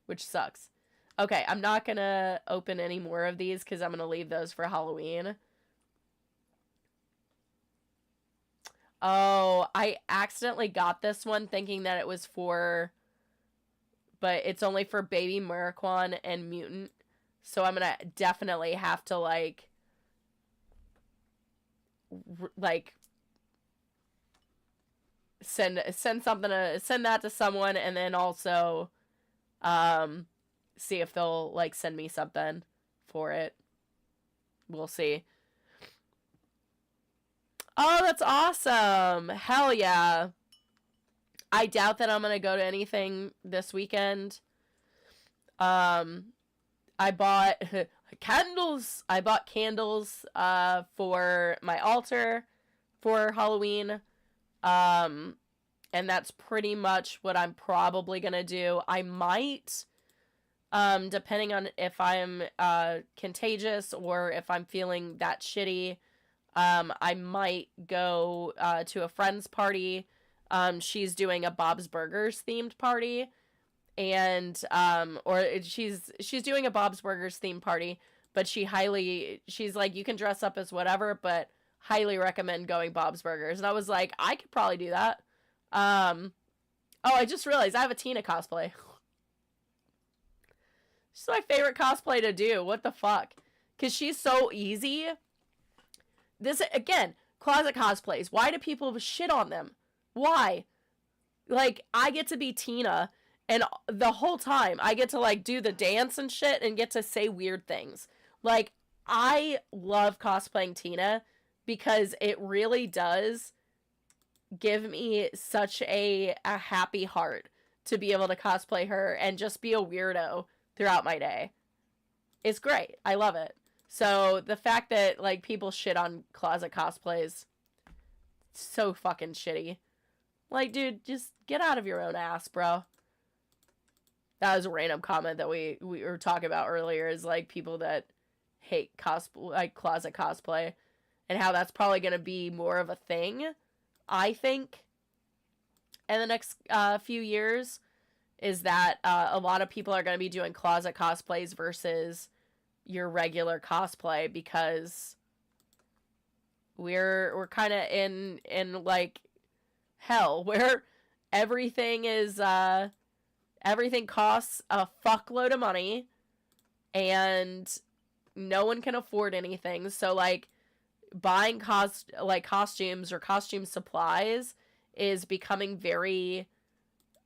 Which sucks. Okay, I'm not gonna open any more of these because I'm gonna leave those for Halloween. Oh, I accidentally got this one thinking that it was for... But it's only for Baby Muraquan and Mutant. So I'm gonna definitely have to, like... Send something to... Send that to someone and then also... see if they'll, like, send me something for it. We'll see. Oh, that's awesome! Hell yeah. I doubt that I'm gonna go to anything this weekend. I bought candles. I bought candles, for my altar for Halloween. And that's pretty much what I'm probably gonna do. I might, depending on if I'm, contagious or if I'm feeling that shitty, I might go, to a friend's party. She's doing a Bob's Burgers themed party. And, she's doing a Bob's Burgers themed party, but she's like, you can dress up as whatever, but highly recommend going Bob's Burgers. And I was like, I could probably do that. Oh, I just realized I have a Tina cosplay. She's my favorite cosplay to do. What the fuck? Because she's so easy. This, again, closet cosplays. Why do people shit on them? Why? Like, I get to be Tina, and the whole time, I get to, like, do the dance and shit, and get to say weird things. Like, I love cosplaying Tina, because it really does give me such a happy heart to be able to cosplay her, and just be a weirdo throughout my day. It's great. I love it. So, the fact that, like, people shit on closet cosplays, so fucking shitty. Like, dude, just get out of your own ass, bro. That was a random comment that we were talking about earlier, is, like, people that hate cosplay, like, closet cosplay, and how that's probably gonna be more of a thing, I think. in the next few years is that a lot of people are going to be doing closet cosplays versus your regular cosplay, because we're kind of in like hell, where everything is everything costs a fuckload of money and no one can afford anything. So like buying costumes or costume supplies is becoming very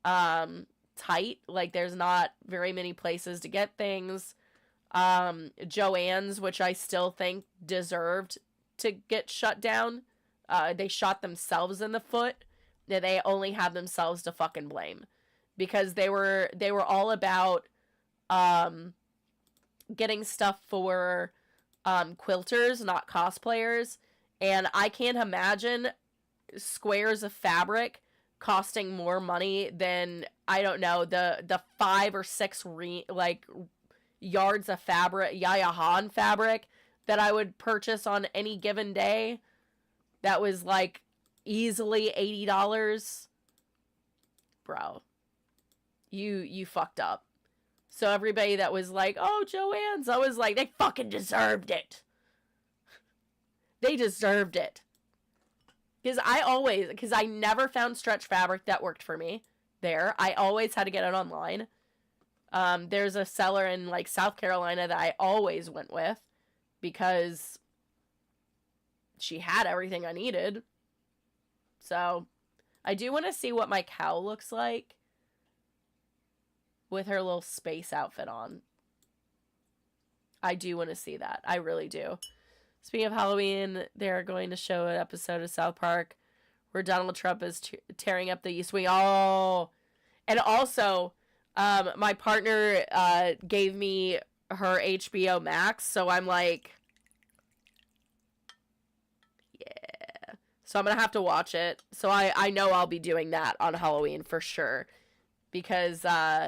tight. Like there's not very many places to get things. Joann's, which I still think deserved to get shut down, they shot themselves in the foot. They only have themselves to fucking blame, because they were all about getting stuff for quilters, not cosplayers. And I can't imagine squares of fabric costing more money than, I don't know, the 5 or 6 yards of fabric, Yaya Han fabric, that I would purchase on any given day. That was like easily $80. Bro, you fucked up. So everybody that was like, oh, Joann's, I was like, they fucking deserved it. They deserved it. Because I never found stretch fabric that worked for me there. I always had to get it online. There's a seller in like South Carolina that I always went with, because she had everything I needed. So I do want to see what my cow looks like with her little space outfit on. I do want to see that. I really do. Speaking of Halloween, they're going to show an episode of South Park where Donald Trump is tearing up the East Wing. Oh, and also, my partner gave me her HBO Max, so I'm like, yeah. So I'm gonna have to watch it. So I know I'll be doing that on Halloween for sure, because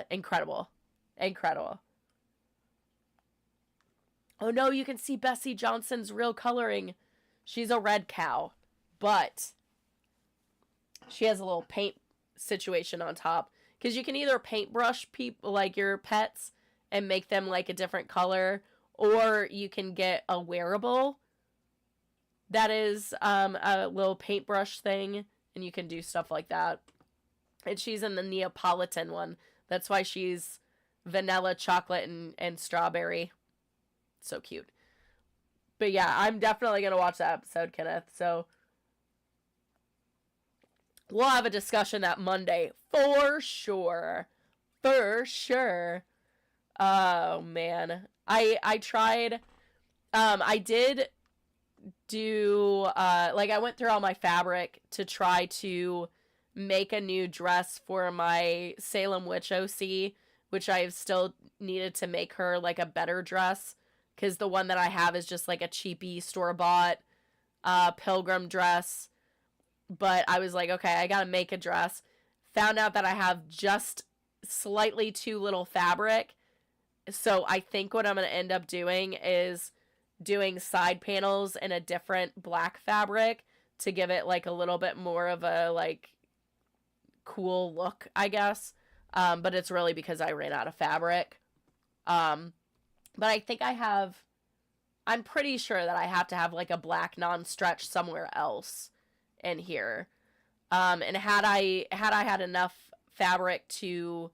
incredible. Oh no, you can see Bessie Johnson's real coloring. She's a red cow, but she has a little paint situation on top. Because you can either paintbrush people, like your pets, and make them like a different color, or you can get a wearable that is a little paintbrush thing, and you can do stuff like that. And she's in the Neapolitan one. That's why she's vanilla, chocolate, and strawberry. So cute. But yeah, I'm definitely going to watch that episode, Kenneth. So we'll have a discussion that Monday for sure. For sure. Oh, man. I tried. I did do, I went through all my fabric to try to make a new dress for my Salem Witch OC, which I've still needed to make her like a better dress, because the one that I have is just like a cheapy store-bought pilgrim dress. But I was like, okay, I gotta make a dress. Found out that I have just slightly too little fabric. So I think what I'm gonna end up doing is doing side panels in a different black fabric to give it like a little bit more of a like cool look, I guess. But it's really because I ran out of fabric. But I think I'm pretty sure that I have to have like a black non-stretch somewhere else in here. And had I had enough fabric to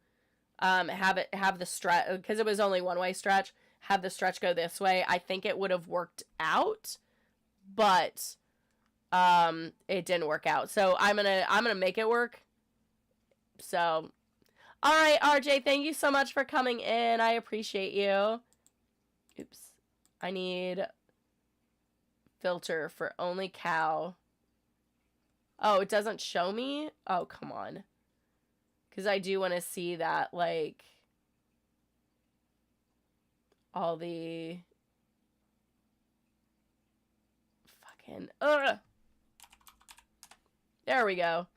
have the stretch, because it was only one-way stretch, have the stretch go this way, I think it would have worked out. But it didn't work out. So I'm gonna make it work. So all right, RJ, thank you so much for coming in. I appreciate you. Oops. I need filter for only cow. Oh, it doesn't show me? Oh, come on. Because I do want to see that, like, all the fucking... Ugh! There we go.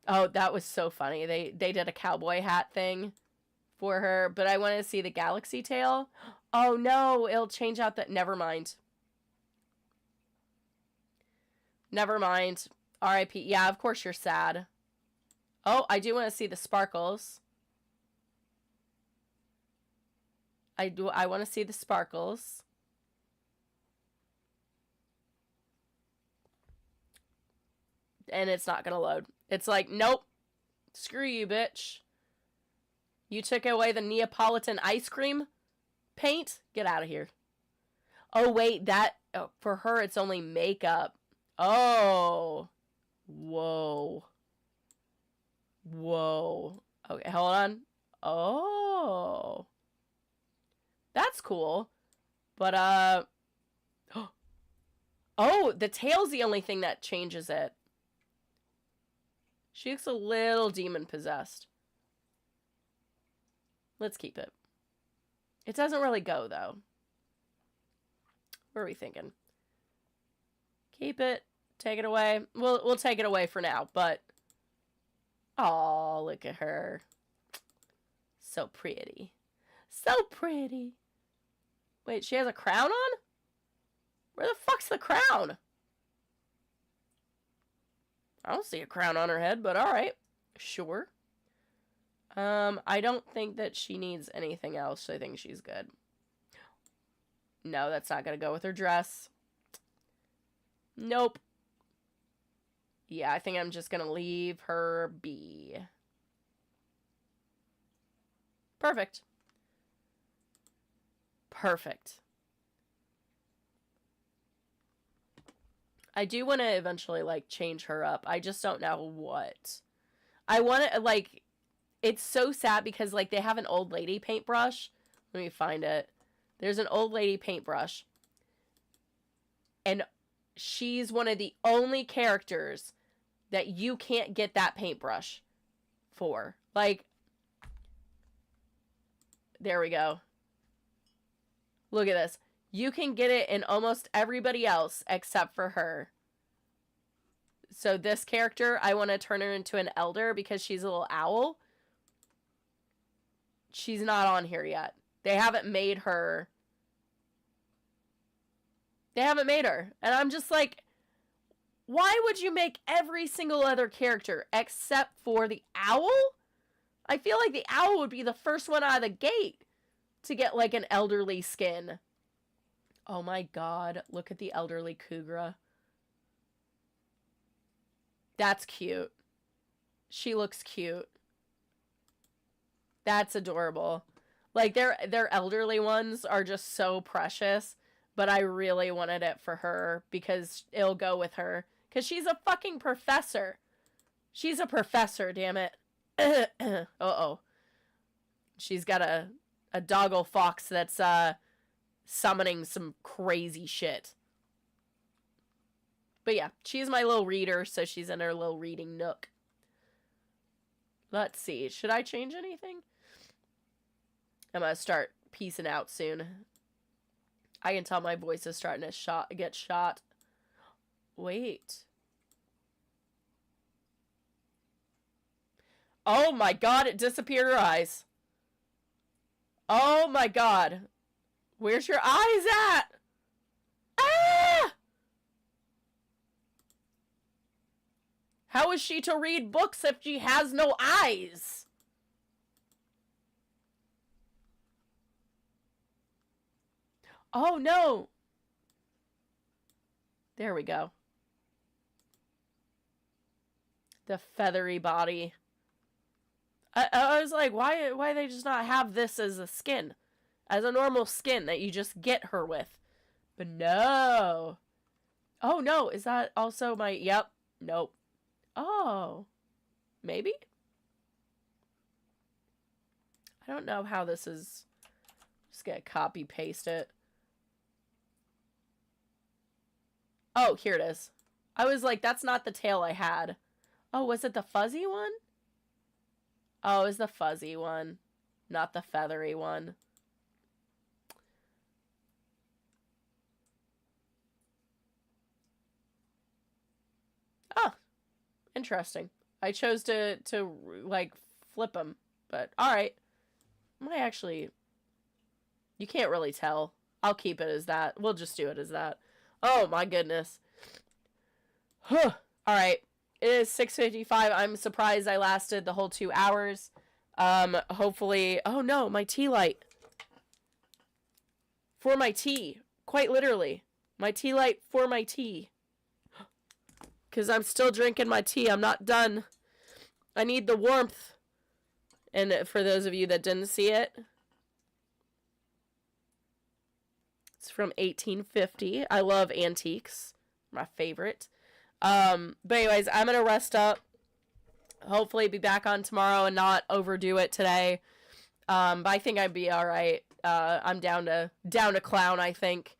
Oh, that was so funny. They did a cowboy hat thing for her, but I want to see the galaxy tail. Oh no, it'll change out that. Never mind. R.I.P. Yeah, of course you're sad. Oh, I do want to see the sparkles. I want to see the sparkles. And it's not going to load. It's like, nope. Screw you, bitch. You took away the Neapolitan ice cream paint? Get out of here. Oh, wait, for her, it's only makeup. Oh. Whoa. Whoa. Okay, hold on. Oh. That's cool. But, oh, the tail's the only thing that changes it. She looks a little demon-possessed. Let's keep it. It doesn't really go, though. What are we thinking? Keep it. Take it away. We'll take it away for now, but... Aw, look at her. So pretty. So pretty. Wait, she has a crown on? Where the fuck's the crown? I don't see a crown on her head, but alright. Sure. I don't think that she needs anything else. I think she's good. No, that's not gonna go with her dress. Nope. Yeah, I think I'm just gonna leave her be. Perfect. Perfect. I do want to eventually, like, change her up. I just don't know what. I want to, like, it's so sad because, like, they have an old lady paintbrush. Let me find it. There's an old lady paintbrush. And she's one of the only characters that you can't get that paintbrush for. Like, there we go. Look at this. You can get it in almost everybody else except for her. So this character, I want to turn her into an elder because she's a little owl. She's not on here yet. They haven't made her. They haven't made her. And I'm just like, why would you make every single other character except for the owl? I feel like the owl would be the first one out of the gate to get, like, an elderly skin. Oh my god, look at the elderly Kugra. That's cute. She looks cute. That's adorable. Like, their elderly ones are just so precious, but I really wanted it for her because it'll go with her. Because she's a fucking professor. She's a professor, damn it. Uh-oh. She's got a doggle fox that's, summoning some crazy shit. But yeah, she's my little reader, so she's in her little reading nook. Let's see. Should I change anything? I'm gonna start peacing out soon. I can tell my voice is starting to get shot. Wait. Oh my god, it disappeared her eyes. Oh my god. Where's your eyes at? Ah! How is she to read books if she has no eyes? Oh no. There we go. The feathery body. I was like, why they just not have this as a skin? As a normal skin that you just get her with. But no. Oh, no. Is that also my... Yep. Nope. Oh. Maybe? I don't know how this is... Just gonna copy paste it. Oh, here it is. I was like, that's not the tail I had. Oh, was it the fuzzy one? Oh, it was the fuzzy one. Not the feathery one. Oh, interesting. I chose to like flip them, but all right. I actually, you can't really tell. I'll keep it as that. We'll just do it as that. Oh my goodness. Huh. All right. It is 6:55. I'm surprised I lasted the whole 2 hours. Hopefully... Oh, no, my tea light. For my tea. Quite literally. My tea light for my tea. Because I'm still drinking my tea. I'm not done. I need the warmth. And for those of you that didn't see it, it's from 1850. I love antiques. My favorite. But anyways, I'm going to rest up. Hopefully be back on tomorrow and not overdo it today. But I think I'd be alright. I'm down to clown, I think.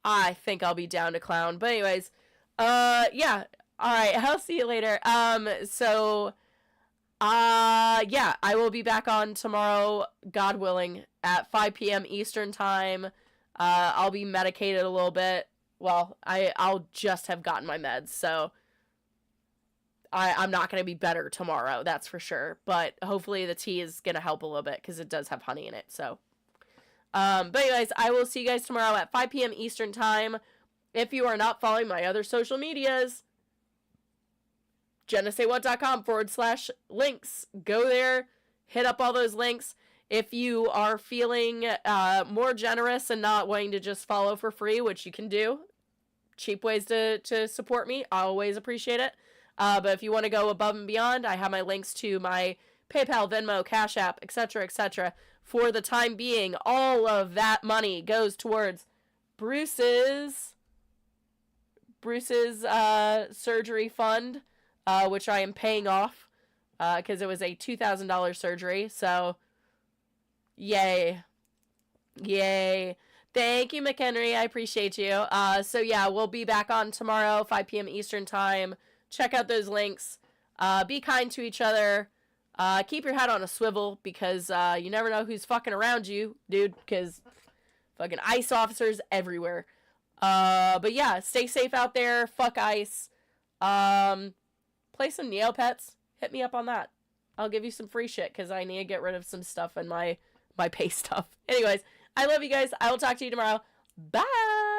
I think I'll be down to clown. But anyways, yeah. Alright, I'll see you later. Yeah, I will be back on tomorrow, God willing, at 5 p.m. Eastern time. I'll be medicated a little bit. Well, I'll just have gotten my meds, so I'm not going to be better tomorrow, that's for sure. But hopefully the tea is going to help a little bit, because it does have honey in it, so. But anyways, I will see you guys tomorrow at 5 p.m. Eastern time. If you are not following my other social medias, jennasaywhat.com/links. Go there, hit up all those links. If you are feeling more generous and not wanting to just follow for free, which you can do, cheap ways to support me, I always appreciate it. But if you want to go above and beyond, I have my links to my PayPal, Venmo, Cash App, etc., etc. For the time being, all of that money goes towards Bruce's surgery fund, which I am paying off, because it was a $2,000 surgery, so yay. Yay. Thank you, McHenry. I appreciate you. So yeah, we'll be back on tomorrow, 5 p.m. Eastern time. Check out those links. Be kind to each other. Keep your head on a swivel, because you never know who's fucking around you, dude, because fucking ICE officers everywhere. But yeah, stay safe out there. Fuck ICE. Play some Neopets. Hit me up on that. I'll give you some free shit, because I need to get rid of some stuff in my pay stuff. Anyways, I love you guys. I will talk to you tomorrow. Bye!